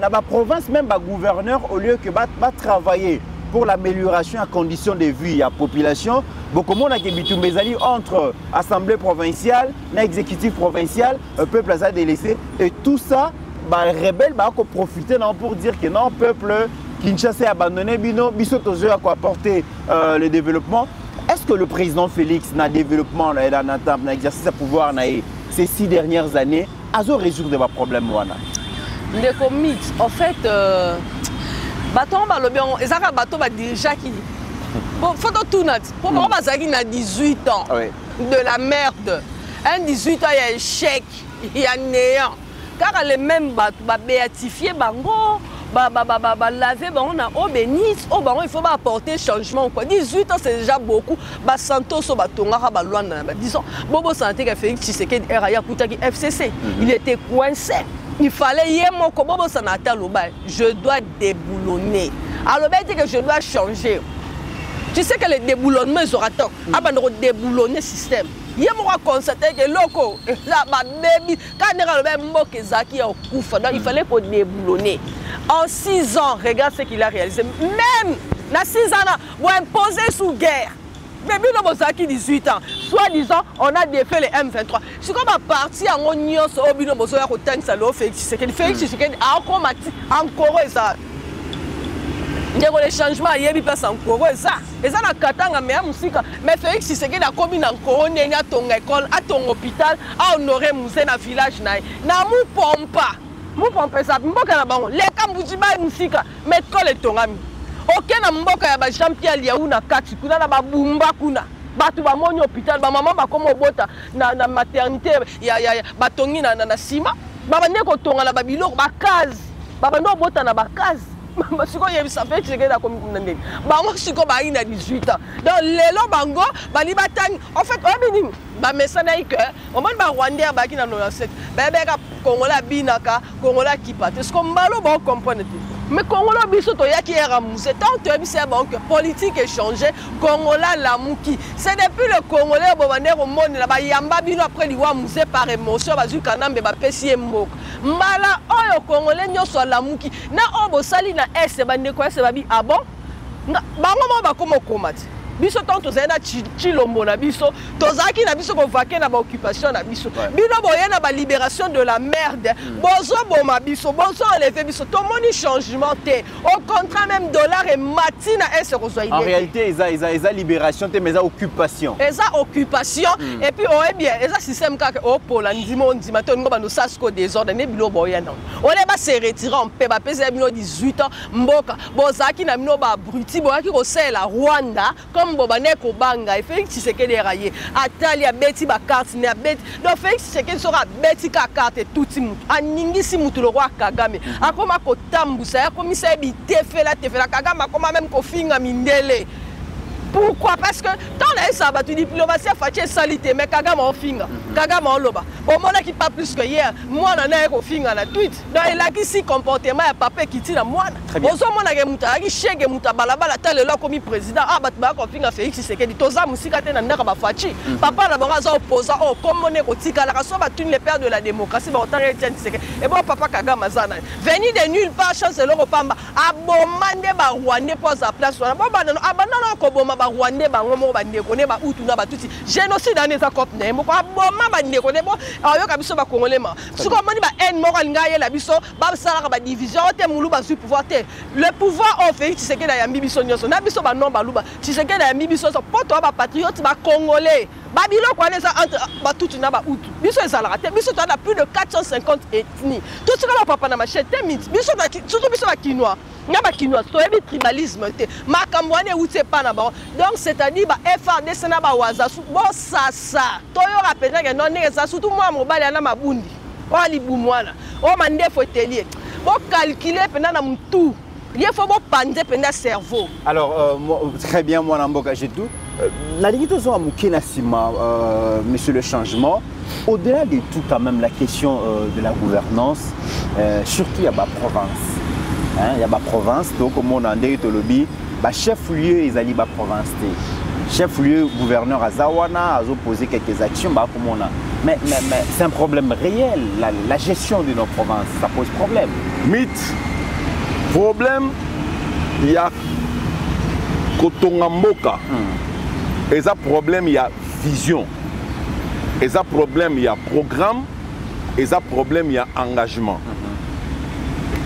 na ba province, même ba gouverneur, au lieu que va travailler pour l'amélioration à conditions de vie à la population, beaucoup de monde a des entre assemblée provinciale, exécutif provincial, peuple a délaissé, et tout ça, les rebelles vont profiter pour dire que non, peuple Kinshasa est abandonné, biso tozo a apporter le développement. Est-ce que le président Félix n'a développement dans l'exercice à pouvoir ces 6 dernières années a résoudre des problèmes? En fait, bateau balobion ezaka bateau ba dirigeant qui bon photo tout nat pour moi bazaki na 18 ans de la merde un 18 ans il y a échec il y a néant car les mêmes bateau ba béatifier bango ba laver bango na eau bénite au bango il faut pas apporter changement quoi 18 ans c'est déjà beaucoup ba santos so batonga ba lwana ba disons bobo santé que Félix Tshisekedi eraya kutaki FCC il était coincé. Il fallait je dois déboulonner. Alors, dit que je dois changer. Tu sais que le déboulonnement, ils auront tort. Avant de déboulonner le système. Il m'a constaté que loco, il fallait qu'on déboulonner. En 6 ans, regarde ce qu'il a réalisé. Même dans 6 ans, vous imposez sous guerre. Mais bien, nous avons 18 ans. Soit-disant, on a défait les M23. C'est comme un parti en Onyon, au bino bozoya ko tank ça lo Félix Tshisekedi. Félix Tshisekedi encore ça. Ndeko les changements yebi passe encore ça. Et ça na katanga mais musika. Mais Félix Tshisekedi a commis encore ndenge atonga école, atonga hôpital, a honoré musée na village na. Na mu pompa. Mu pompa ça mboka na bango. Les kambuji ba musika, mais école etongami. Ok na mboka ya ba Jean-Pierre Liaou na kati kuna na ba bumba kuna. Batu ba moni hôpital ba maman ba komo bota na maternité ya batongi na sima. Ba bande ko tonga na ba biloko ba case. Ba bande bota na ba case. Siko yebisa fait que na komi ndenge. Bango siko ba ina 18 ans. Donc lelo bango bali batani. En fait obini ba mesana ike o man ba Rwandais ba kina 97. Ba beka Congolais binaka, Congolais kipate. Ce qu'on mbalo ba comprendre. Mais Congolais biso to yaki era muse tant to yebisa banque politique échanger Congolais la muki. C'est depuis le Congolais bo bande ko monde la ba yamba bino après liwa muse par émotion ba zuka nambe ba pesi mboka. Mbala oyo Congolais nyoso la muki. Na obo sali na ese bande ko ese babi ah bon? Bango mo ba komo komati. Biso tanto zena chilombo na biso tozaki na biso ko vaquer na ba occupation na biso bino boye na ba libération de la merde bozo boma biso bozo enlever biso to moni changement té au contraire même dollar et matina est en réalité eza libération té mais occupation et puis oh bien eza système ka au pola ndimo ndima to ngoba no sasko désordre ne bilo boye na on est ba se retirer en paix ba pesa bino 18 ans mboka bozaki na bino ba bruti boyaki ko sela Rwanda comme bobane ko banga et Félix Tshisekedi raye atali a beti ba carte ne beti donc Félix Tshisekedi sera beti ka carte tout mutu aningisi mutu le roi Kagame akoma ko tambusa akomisa bi tefela Kagame akoma même ko finga mindele. Pourquoi? Parce que dans les sabbats, tu diplomatie a fait salité, mais Kagame en finga, Kagame en loba. Bon, moi qui pas plus que hier, moi on a un finga la tweet. Donc il a qui si comportement a papa qui tire moi. Bonjour moi na gemuta, qui chege muta balabala tel là comme président. Ah bah tu vas finga Félix Tshisekedi. Toza musika tena ndaka ba fachi. Papa la baraza opposant oh comme on est au tika la raso ba tune les pères de la démocratie ba autant Etienne Tshisekedi. Et bon papa Kagame zana. Venu de nulle part chance le repamba. Abomande ba Rwandais pour sa place. Bon ba non abandon ko boma Rwandais bango mo bande ko ne ba utu na ba tuti génocide dans les accords ne mo ko boma bande ko ne bo ayo ka biso ba congolais ma suko moni ba en mo ka ngaye la biso ba sala ba division te mulu ba su pouvoir te le pouvoir on fait Tshisekedi na yambi biso nyoso na biso ba non ba luba Tshisekedi na yambi biso so poto ba patriote ba congolais ba biloko wana ça entre ba tutu na ba utu biso ezala te biso to na plus de 450 ethnies tout ce que ba papa na machete mit biso na surtout biso ba kinois Nyaba kinois, to ebi tribalisme te. Makambwane ou te pas na ba. Donc c'est-à-dire ba FRDC na ba waza bo sasa. To yo rapena ke non neza surtout moi mobali na mabundi. O libu mwana. O mande fo telier. Bo calculer pena na mtu. Il faut bo pande pena cerveau. Alors très bien moi Namboka j'ai tout. La limite aux Mukina Sima monsieur le changement. Au-delà de tout quand même la question de la gouvernance surtout il y a ba province. Il y a ma province, donc comme on a dit, chef-lieu, ils allaient ma province. Chef-lieu, gouverneur à Zawana, a posé quelques actions, comme on a. Mais c'est un problème réel, la gestion de nos provinces, ça pose problème. Mythe, problème, il y a Kotongamboka. Et ça problème, il y a vision. Et ça problème, il y a programme. Et ça problème, il y a engagement.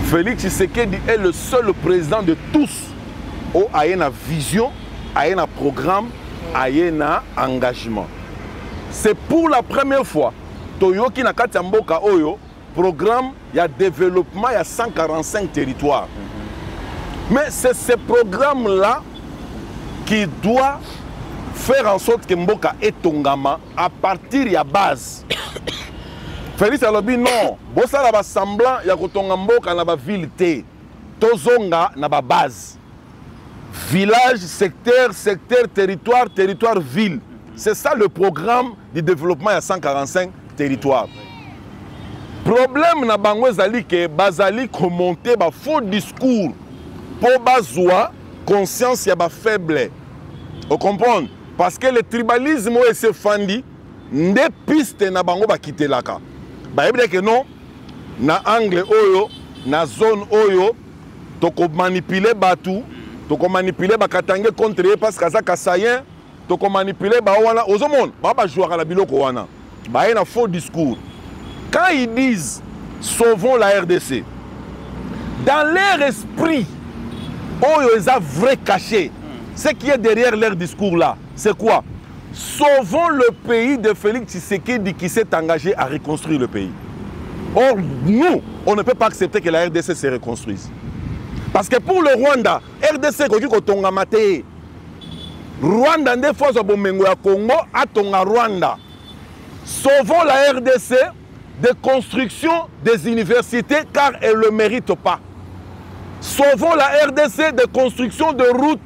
Félix Tshisekedi est le seul président de tous qui a une vision, a un programme, a un engagement. C'est pour la première fois Toyoki Nakati Mboka Oyo programme, il y a développement, il y a 145 territoires. Mais c'est ce programme-là qui doit faire en sorte que Mboka et Tongama à partir de la base. Félix Alobi non, bossa la semblant ya kotonga mboka na ba ville té. Tozonga na ba base. Village, secteur, territoire, ville. C'est ça le programme du développement à 145 territoires. Problème na bango ezali ke bazali commenter ba faux discours pour bazwa conscience ya ba faible. Vous comprenez? Parce que le tribalisme est se fandi nde piste na bango ba kitelaka. Bah, que non, na angle oyo, na zone oyo, toko manipuler batu, toko manipuler bakatange contre eux parce que ça kasayen, toko manipuler ba wana, ozomon, ba jouer à la biloko wana. Bah, il y a un faux discours. Quand ils disent sauvons la RDC, dans leur esprit, oyo ils ont vrai caché. Ce qui est derrière leur discours là, c'est quoi? Sauvons le pays de Félix Tshisekedi qui s'est engagé à reconstruire le pays. Or, nous, on ne peut pas accepter que la RDC se reconstruise. Parce que pour le Rwanda, RDC koki kotonga mate. Rwanda nde fois bomengo ya Congo atonga Rwanda. Sauvons la RDC de construction des universités car elle ne le mérite pas. Sauvons la RDC de construction de routes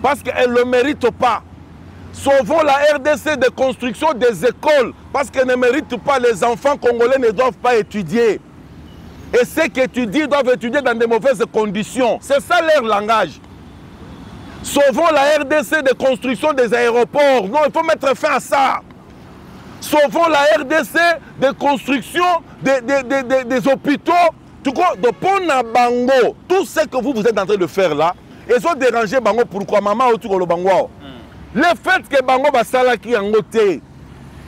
parce qu'elle ne le mérite pas. Sauvons la RDC de construction des écoles parce qu'elle ne mérite pas. Les enfants congolais ne doivent pas étudier. Et ceux qui étudient doivent étudier dans de mauvaises conditions. C'est ça leur langage. Sauvons la RDC de construction des aéroports. Non, il faut mettre fin à ça. Sauvons la RDC de construction des hôpitaux. Tout de Pona Bango, tout ce que vous êtes en train de faire là, ils ont dérangé Bango. Pourquoi maman au tout le Bango? Le fait que Bango basala qui en côté,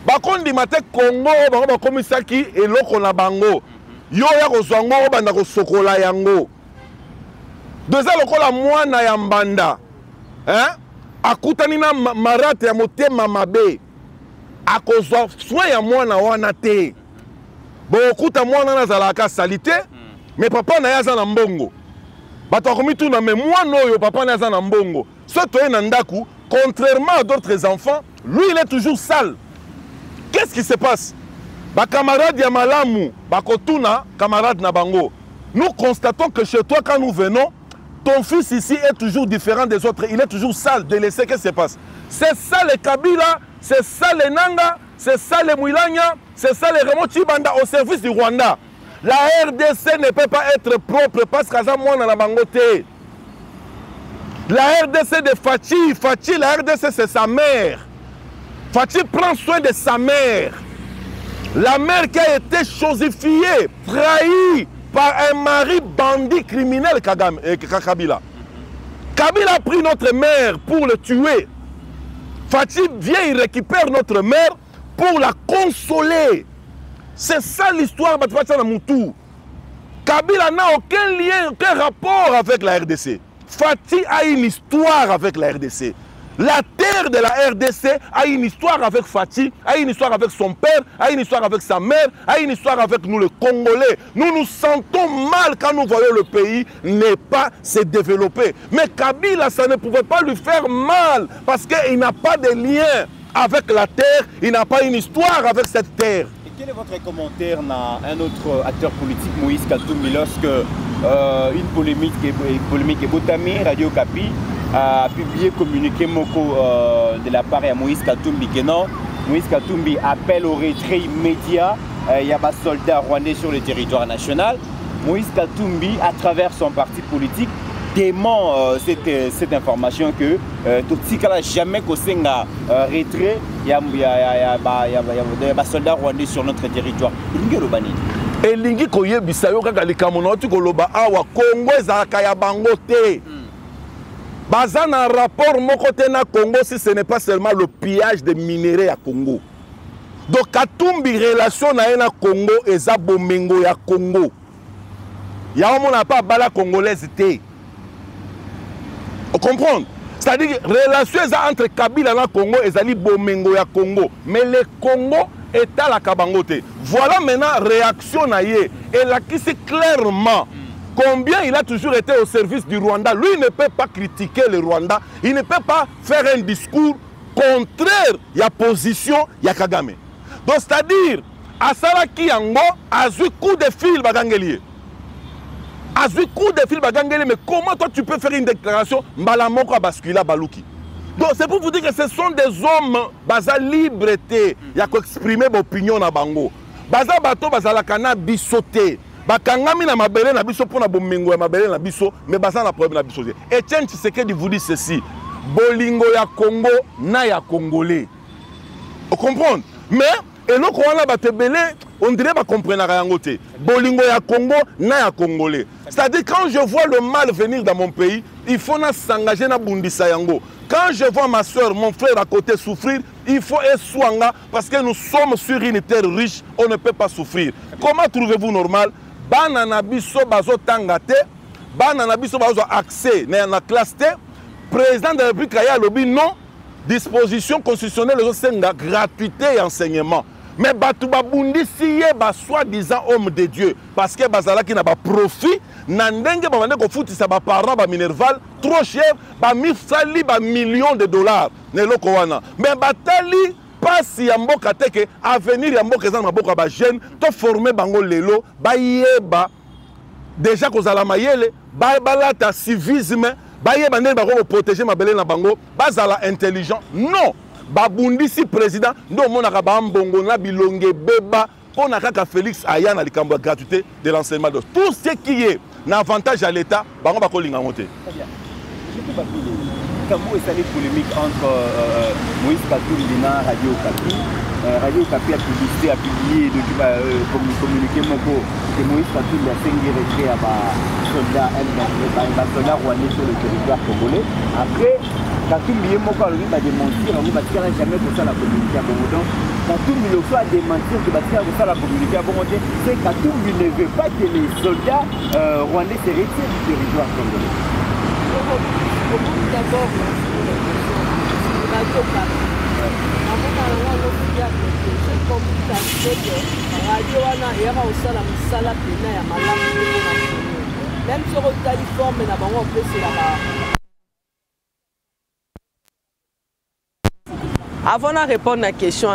Bakon di matin Congo, Bango bakomisa qui et l'autre na Bango, yo ya kozwango banda ko sokola yango. Deuxième lokola mwana ya mbanda, hein? Akutani na marate ya motema mabe. Akozwa soin ya mwana wana te. Bo okuta mwana na zalaka salite, mais papa na yaza na mbongo. Bato akomi tout na mais mwana oyo papa na yaza na mbongo. Soto ye na ndaku, contrairement à d'autres enfants, lui il est toujours sale. Qu'est-ce qui se passe? Ba camarade ya malamu, bakotuna camarade na bango. Nous constatons que chez toi quand nous venons, ton fils ici est toujours différent des autres, il est toujours sale. De laisser, qu'est-ce qui se passe? C'est ça les Kabila, c'est ça les Nanga, c'est ça les Mouilanya, c'est ça les Raymond Chibanda au service du Rwanda. La RDC ne peut pas être propre parce qu'à ça, moi, dans la Bangote. La RDC de Fachi, la RDC c'est sa mère. Fachi prend soin de sa mère. La mère qui a été chosifiée, trahie par un mari bandit criminel, Kabila. Kabila a pris notre mère pour le tuer. Fachi vient, il récupère notre mère pour la consoler. C'est ça l'histoire de Fachi Moutou. Kabila n'a aucun lien, aucun rapport avec la RDC. Fachi a une histoire avec la RDC. La terre de la RDC a une histoire avec Fachi, a une histoire avec son père, a une histoire avec sa mère, a une histoire avec nous les Congolais. Nous nous sentons mal quand nous voyons le pays ne pas se développer. Mais Kabila, ça ne pouvait pas lui faire mal parce qu'il n'a pas de lien avec la terre, il n'a pas une histoire avec cette terre. Et quel est votre commentaire dans un autre acteur politique, Moïse Katumbi, lorsque une polémique est Boutami, Radio Kapi, a publié communiqué Moko de la part de Moïse Katumbi que non, Moïse Katumbi appelle au retrait immédiat. Il y a des soldats rwandais sur le territoire national. Moïse Katumbi, à travers son parti politique, dément cette information que Totsika n'a jamais causé un retrait. Il y a des soldats rwandais sur notre territoire. Elingi koyebisa yo kaka likamono tu koloba awa Congo ezalaka ya bango te. Baza na rapport moko te na Congo si ce n'est pas seulement le pillage des minéraux à Congo. Donc Katumbi relation na na Congo eza bomengo ya Congo. Ya on n'a pas bala congolaise te. Vous comprenez? C'est-à-dire relation entre Kabila na Congo ezali bomengo ya Congo. Mais le Congo est à la Kabangote. Voilà maintenant réaction na ye. Et là qui c'est clairement combien il a toujours été au service du Rwanda. Lui il ne peut pas critiquer le Rwanda. Il ne peut pas faire un discours contraire à la position de Kagame. Donc c'est-à-dire Asala Kiyango a eu coup de fil bagangelier. A eu coup de fil bagangelier. Mais comment toi tu peux faire une déclaration Mbalamoko a basculé à Balouki? Donc c'est pour vous dire que ce sont des hommes baza liberté, il y a qu'exprimer l'opinion na bango. Baza bato baza la kana bisoté. Bakangami na mabele na biso pour na bomengo ya mabele na biso, mais baza na problème na biso. Etienne Tshisekedi vous dit ceci, bolingo ya Congo na ya Congolais. Vous comprenez? Mais et nous quand on a batebele, on dirait pas comprendre rien côté. Bolingo ya Congo na ya Congolais. C'est-à-dire quand je vois le mal venir dans mon pays, il faut s'engager na bundisa yango. Quand je vois ma soeur, mon frère à côté souffrir, il faut être soigné parce que nous sommes sur une terre riche, on ne peut pas souffrir. Comment trouvez-vous normal? Banana biso bazo tangate, banana biso bazo accès na classe T, président de la République a lobby non, disposition constitutionnelle c'est gratuité et enseignement. Mais batu babundisi ye ba soi-disant homme de Dieu parce que bazala qui n'a pas profit nandenge ba ko futi sa ba parents ba minerval trop cher ba mifsali ba millions de dollars ne loko wana mais batali pasi ya mboka teke avenir ya mboka za mboka ba jeune to former bango lelo ba yeba déjà kozala mayele ba balata civisme ba yeba ndenge ba ko protéger mabele na bango bazala intelligent non babundisi président ndo monaka ba mbongo na bilonge beba pona kaka Félix aya na likambo ya gratuité de l'enseignement de tout ce qui est na avantage à l'état bango ba ko linga ngote. Très bien. Je peux pas dire Kamou est allé polémique entre Moïse Katumbi et Radio Okapi. Radio Okapi a publié, communiqué Moko que Moïse Katumbi a fait retrait à soldat rwandais sur le territoire congolais. Après, Katumbi et Moko a démentir, on va dire jamais que ça la communiqué à Bongo. Donc, Katumbi le fait démentir que ça la communiqué à Bongo. C'est Katumbi ne veut pas que les soldats rwandais se retirent du territoire congolais. D'abord, Radio Okapi. Radio wana era osala misala pena ya malamu même sur le forme na bango opesela avant de répondre à la question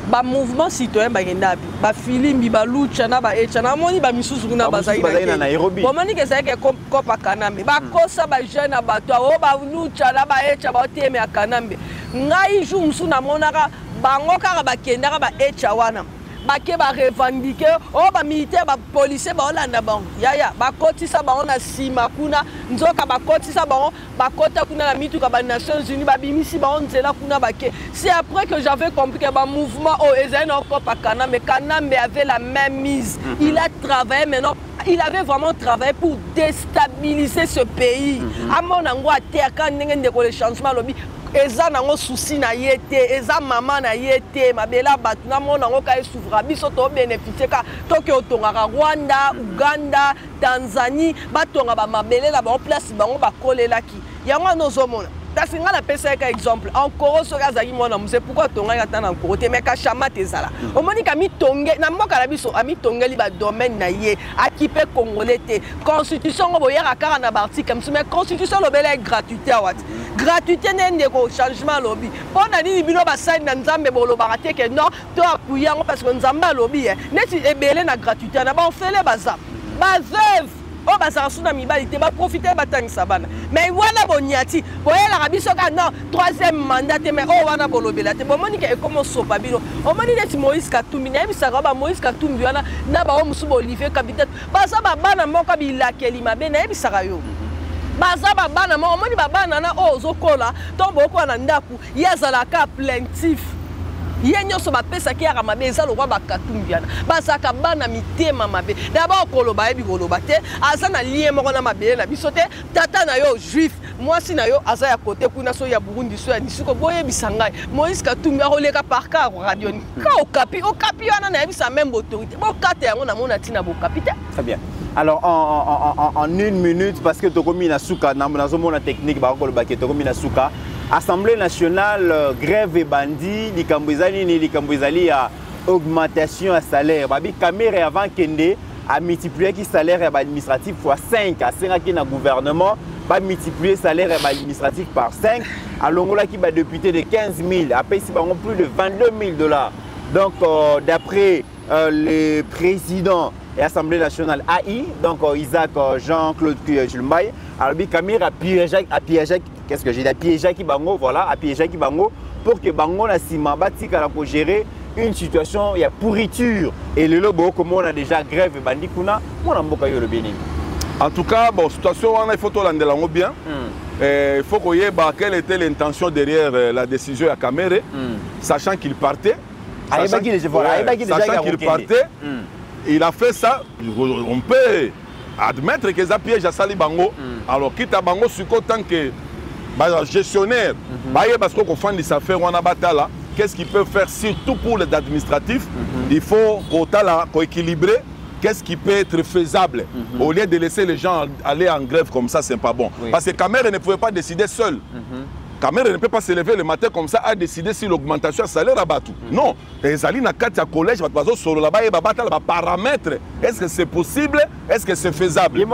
ba mouvement citoyen bagenda ba filimbi ba lucha na ba echa na moni ba misusu na bazai na Nairobi bomani ke ça ke kopa kanambe ba kosa ba jeune na bato o ba lucha na ba echa ba teme ya kanambe ngai ju musu na monaka bango kaka bakenda ba echa wana bake ba revendiquer o ba militaire ba policier ba olanda bango yaya ba kotisa ba ona sima kuna nzoka ba kotisa ba kota kuna na mituka ba Nations Unies ba bimisi ba onzela kuna bake. C'est après que j'avais compris que ba mouvement o ezana encore pas Kanambe mais Kanambe avait la même mise. Il a travaillé maintenant. Il avait vraiment travaillé pour déstabiliser ce pays. À mon endroit, terre quand le changement lobby. Eza nango souci na yete, eza maman na yete, mabela batu na mona ngo ka souverain biso to bénéficier ka toke otonga Rwanda, Uganda, Tanzanie, batonga ba mabele na ba place bango ba kolelaki. Yango nozomona. Parce que la pesa ka exemple encore ce gars zaki mona muse pourquoi tonga ya tana encore te meka chama tezala. O moni ka mi tonge na mboka la biso ami tongeli ba domaine na ye akipe congolais te. Constitution ngo boyera kaka na article mais constitution lobela gratuité awati. Gratuité n'est ko changement lobby. Pona nini bino ba sign na nzambe bolo barate que non to appuyer parce que nzamba lobby neti ebele na gratuité na ba on fait les bazar. Ba veuve oh bah ça sous amibalité va profiter batang sabana mais voilà boniati voyez la rabiso ka non troisième mandat mais oh wana bolobela te bon moni ke comment so babilo o moni neti Moïse Katumbi na bisa ba Moïse Katumbi wana na ba musu Olivier Kabitet ba sa ba bana moka bilakeli mabe na bisa yo baza ba bana mo moni ba bana na ozokola tombo ko na ndaku yazala ka plaintif yenyo so ba pesa ki ara mabe za lo ba Katumbiana basaka bana mitema mabe d'abord koloba ebi koloba te asa na lien moko na mabe na biso te tata na yo juif mwasi na yo aza ya kote kuna so ya Burundi so ya nisiko boye bisangai Moïse Katumbi roleka par ka radio ni ka okapi wana na bisa même autorité bo kate yango na mona tina bo kapite. Très bien. Alors en une minute parce que Tokomi na suka na mona technique ba ko ba ke Tokomi na suka Assemblée nationale, grève et bandit, l'Ikambouizali a augmentation à salaire. Babi Kamere avant Kende a multiplié le salaire administratif fois 5 à 5 qui na gouvernement, va multiplier le salaire administratif par 5. À Longola qui va député de 15 000, après ils ont plus de 22 000 $. Donc d'après le président et l'Assemblée nationale AI, donc Isaac Jean-Claude Julmay, alors Kamere a piégé qu'est-ce que j'ai dit? Piéger qui bango, voilà, à piéger qui bango pour que bango na sima bati kala pour gérer une situation il y a pourriture et le lobo comme on a déjà grève bandi kuna on a mboka yo le Bénin. En tout cas bon situation on il faut to landela ngo bien. Il faut qu'on ait quelle était l'intention derrière la décision à Kamere sachant qu'il partait. Sachant qu'il partait, il a fait ça, on peut admettre que ça piège à Sali Bango. Alors quitte à Bango sur tant que gestionnaire, parce qu'on fait des affaires, on a batala. Qu'est-ce qu'il peut faire surtout pour les administratifs? Il faut qu'on équilibrer. Qu'est-ce qui peut être faisable? Au lieu de laisser les gens aller en grève comme ça, c'est pas bon. Parce que Kamere ne pouvait pas décider seul. Camère ne peut pas se lever le matin comme ça à décider si l'augmentation de salaire à Batou. Non. Les alliés dans le collège, les paramètres. Est-ce que c'est possible? Est-ce que c'est faisable? Le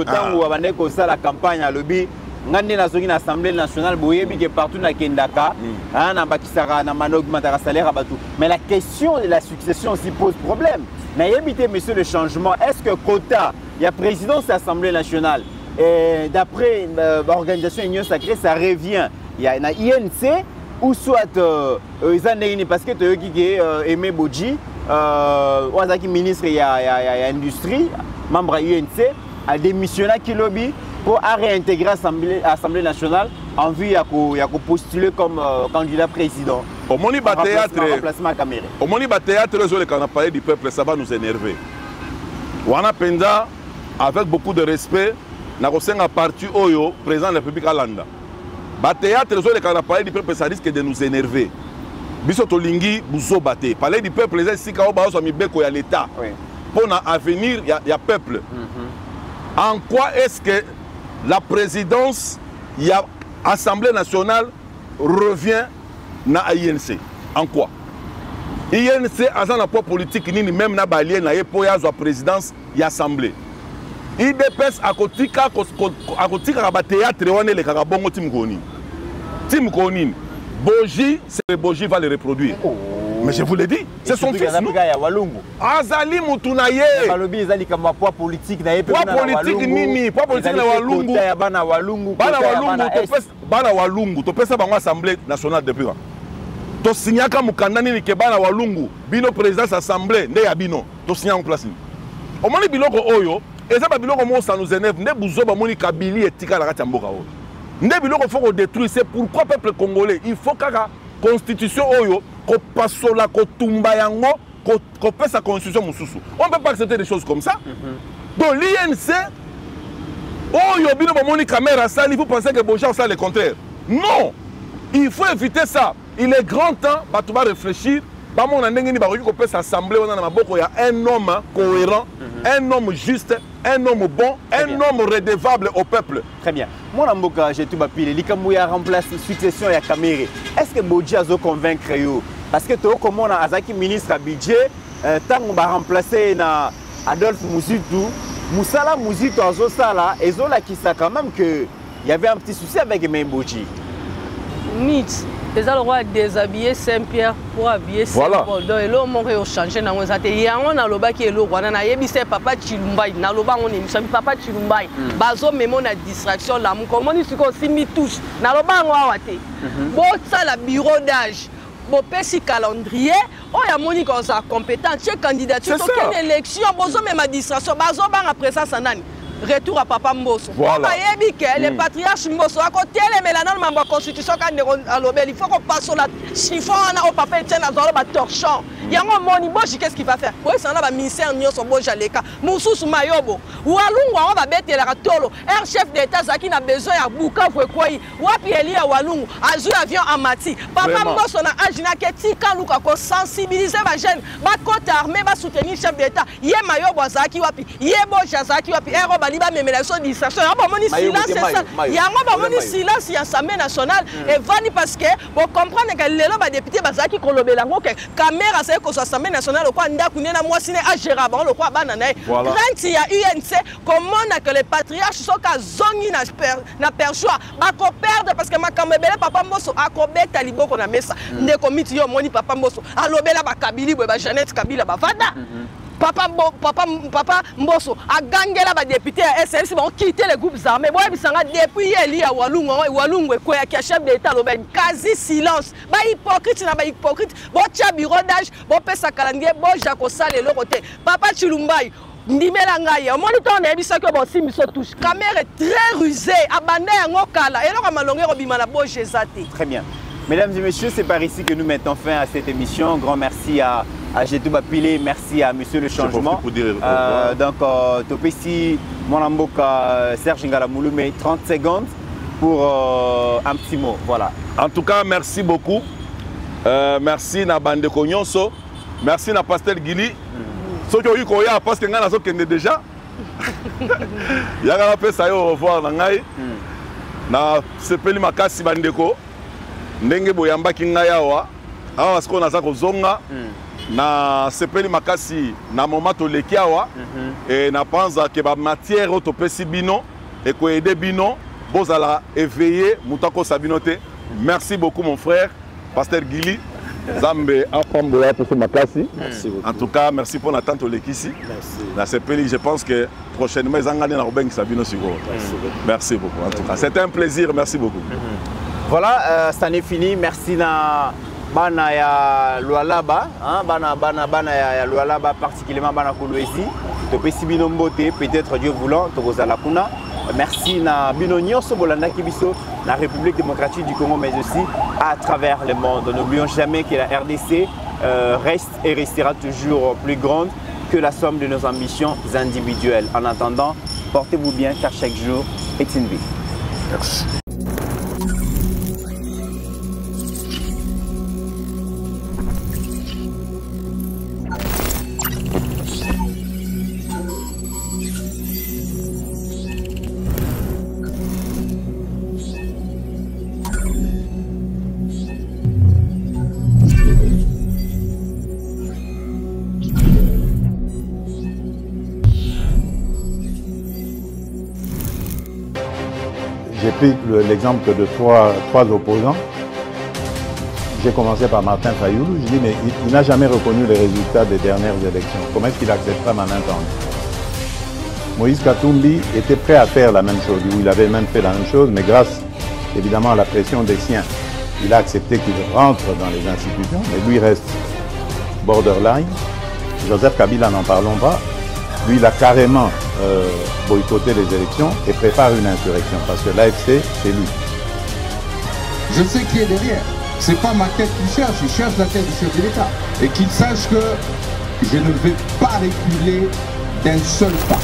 temps où on a la campagne à l'objet, l'Assemblée nationale, partout dans Kendaka, mais la question de la succession aussi pose problème. Mais évitez, monsieur, le changement. Est-ce que quota, il y a présidence de l'Assemblée nationale? Et d'après l'organisation Union Sacrée, ça revient. Il y a un INC ou soit parce que tu as Aimé Bodji, ministre de l'Industrie, membre de l'INC, a démissionné qui lobby pour réintégrer l'Assemblée nationale en vue de postuler comme candidat président. Au Moniba Théâtre, quand on a parlé du peuple, ça va nous énerver. Wana Penda, avec beaucoup de respect, na kosenga parti oyo président de la République Alanda. Ba théâtre quand on a parlé du peuple, ça risque de nous énerver. Biso tolingi buzo baté. Parler du peuple, les sika o ba so mibeko ya l'état. Pour na avenir ya peuple. En quoi est-ce que la présidence ya Assemblée nationale revient na INC? En quoi? INC a un apport politique ni même na balien na pour ya zo présidence ya Assemblée. IDPS à kotika ba théâtre wana le karabongo Tim Koni. Boji, c'est Boji va le reproduire. Mais je vous l'ai dit, c'est son fils. Azali Moutunaye. Poids politique nini, poids politique na Walungu. Bana Walungu, to pesa bango Assemblée nationale depuis. To signaka mukanda nini ke bana Walungu, bino présidence assemblée nde ya bino, to signa en place. Au moni biloko oyo, eza ba biloko mo ça nous énerve, nde buzo ba moni Kabili etika la kati mboka oyo. Nde biloko faut qu'on détruise, c'est pourquoi peuple congolais, il faut kaka constitution oyo ko pasola ko tumba yango ko pesa constitution mususu. On peut pas accepter des choses comme ça. Donc l'INC oyo bino ba moni caméra ça, vous pensez que Boja ça le contraire. Non. Il faut éviter ça. Il est grand temps de réfléchir. Il y a un homme cohérent, un homme juste, un homme bon, un homme redevable au peuple. Très bien. Moi, j'ai tout bapilé. Il a remplacé la succession de Kamere. Est-ce que Bodji a convaincre? Parce que tu as un Azaki ministre à budget, tant qu'on va remplacer Adolphe Mouzitou, Moussala Mouzitou à Zosala, et Zola qui sait quand même qu'il y avait un petit souci avec Bodji. Mythe. Les allois déshabiller Saint-Pierre pour habiller Saint-Paul. Donc, ils ont changé dans les athées. Il y a un aloba qui est là. On a dit papa Chilumbai. Naloba on est papa Chilumbai. Bazo même on a distraction là. Comment on dit que si touche. Naloba on a athée. Bon ça la bureau d'âge. Bon petit calendrier. Oh y a moni qu'on a compétent. Tu es candidature. Aucune élection. Bazo même à distraction. Bazo bang après ça ça nani. Retour à Papa Mbosso. Voilà. Les patriarches Mbosso, à côté de la constitution, il faut qu'on passe sur la chiffon au papa Etienne à torchon. Il y a un moniboche, qu'est-ce qu'il va faire? Oui, c'est un ministère de Bojaleka. Moussous Mayobo. Ou Walungu, on va mettre la tolo. Un chef d'État qui a besoin à Bouka pour quoi? Wapi Eli à Walungu, à jouer avion à Mati. Papa Mbosso a agina qui quand Luka sensibiliser ma jeune, ma côte armée va soutenir le chef d'État. Yé Mayobo Zaki Wapi, Yé Bojazaki Wapi, Baliba mais la chose d'illustration. Il y a un silence, il y a l'Assemblée nationale. Et Vani parce que pour comprendre que les députés Bazaki Kolobelango, que caméra c'est que l'Assemblée nationale, le quoi Ndakunena Moissine à Gérard, le quoi Banane. Quand il y a UNC, comment que les patriarches sont qu'à Zongi n'a perchois, à perdre parce que ma camébele papa Mosso, à Kobet Talibo qu'on a mis ça. N'est commis yo moni papa Mosso, à l'obéla Kabili, Jeannette Kabila Bavada. Papa Mbosso a gagné la député à SLC, ont quitté les groupes armés. Depuis il y a Walungu qui est chef d'État, quasi silence. Hypocrite, hypocrite. Bon, bureau d'âge, bon, pesa calendrier, bon, Jacques Sall et l'autre côté. Papa Chilumbai. Ndimelangaya, au moins le temps on a vu ça que bon si miso touche. Caméra est très rusée, abandonnée en Okala. Et là on a longué Robimana Boje Zati. Très bien. Mesdames et messieurs, c'est par ici que nous mettons fin à cette émission. Un grand merci à Jetouba Pilé, merci à Monsieur le Changement. Pour dire donc, Topesi, mon amboka Serge Ngalamoulou, mais 30 secondes pour un petit mot. Voilà. En tout cas, merci beaucoup. Merci à Bande Kognonso. Merci à Pastel Guili. Ceux qui ont eu Koya, parce que nous avons déjà. Il y a un peu ça au revoir. na sepeli makasi bandeko ndenge boyambaki ngai awa awa siko naza kozonga na sepeli makasi na moment toleki awa et na panza ke ba matière oyo topesi bino ekoyede bino bozala éveillé mutako sabino te. Merci beaucoup mon frère Pasteur Gili Zambe apambola pour makasi. En tout cas merci pour l'attente olekisi. Na sepeli je pense que prochainement ezangane na Robeng Sabino Sigo. Merci beaucoup en tout cas. C'était un plaisir, merci beaucoup. Voilà, ça n'est fini. Merci na bana ya Lualaba, hein, bana ya Lualaba particulièrement bana Kolwezi. Topesi bino mbote, peut-être Dieu voulant, tokozala kuna. Merci na bino nyonso bolanda kibiso la République démocratique du Congo, mais aussi à travers le monde. N'oublions jamais que la RDC reste et restera toujours plus grande que la somme de nos ambitions individuelles. En attendant, portez-vous bien car chaque jour est une vie. Merci. J'ai pris l'exemple de trois opposants. J'ai commencé par Martin Fayoulou. Je dis, mais il n'a jamais reconnu les résultats des dernières élections. Comment est-ce qu'il acceptera ma main tendue? Moïse Katumbi était prêt à faire la même chose. Il avait même fait la même chose, mais grâce évidemment à la pression des siens, il a accepté qu'il rentre dans les institutions, mais lui reste borderline. Joseph Kabila, n'en parlons pas. Lui, il a carrément boycotté les élections et prépare une insurrection parce que l'AFC, c'est lui. Je sais qui est derrière. C'est pas ma tête qu'il cherche, il cherche la tête du chef de l'État. Et qu'il sache que je ne vais pas reculer d'un seul pas.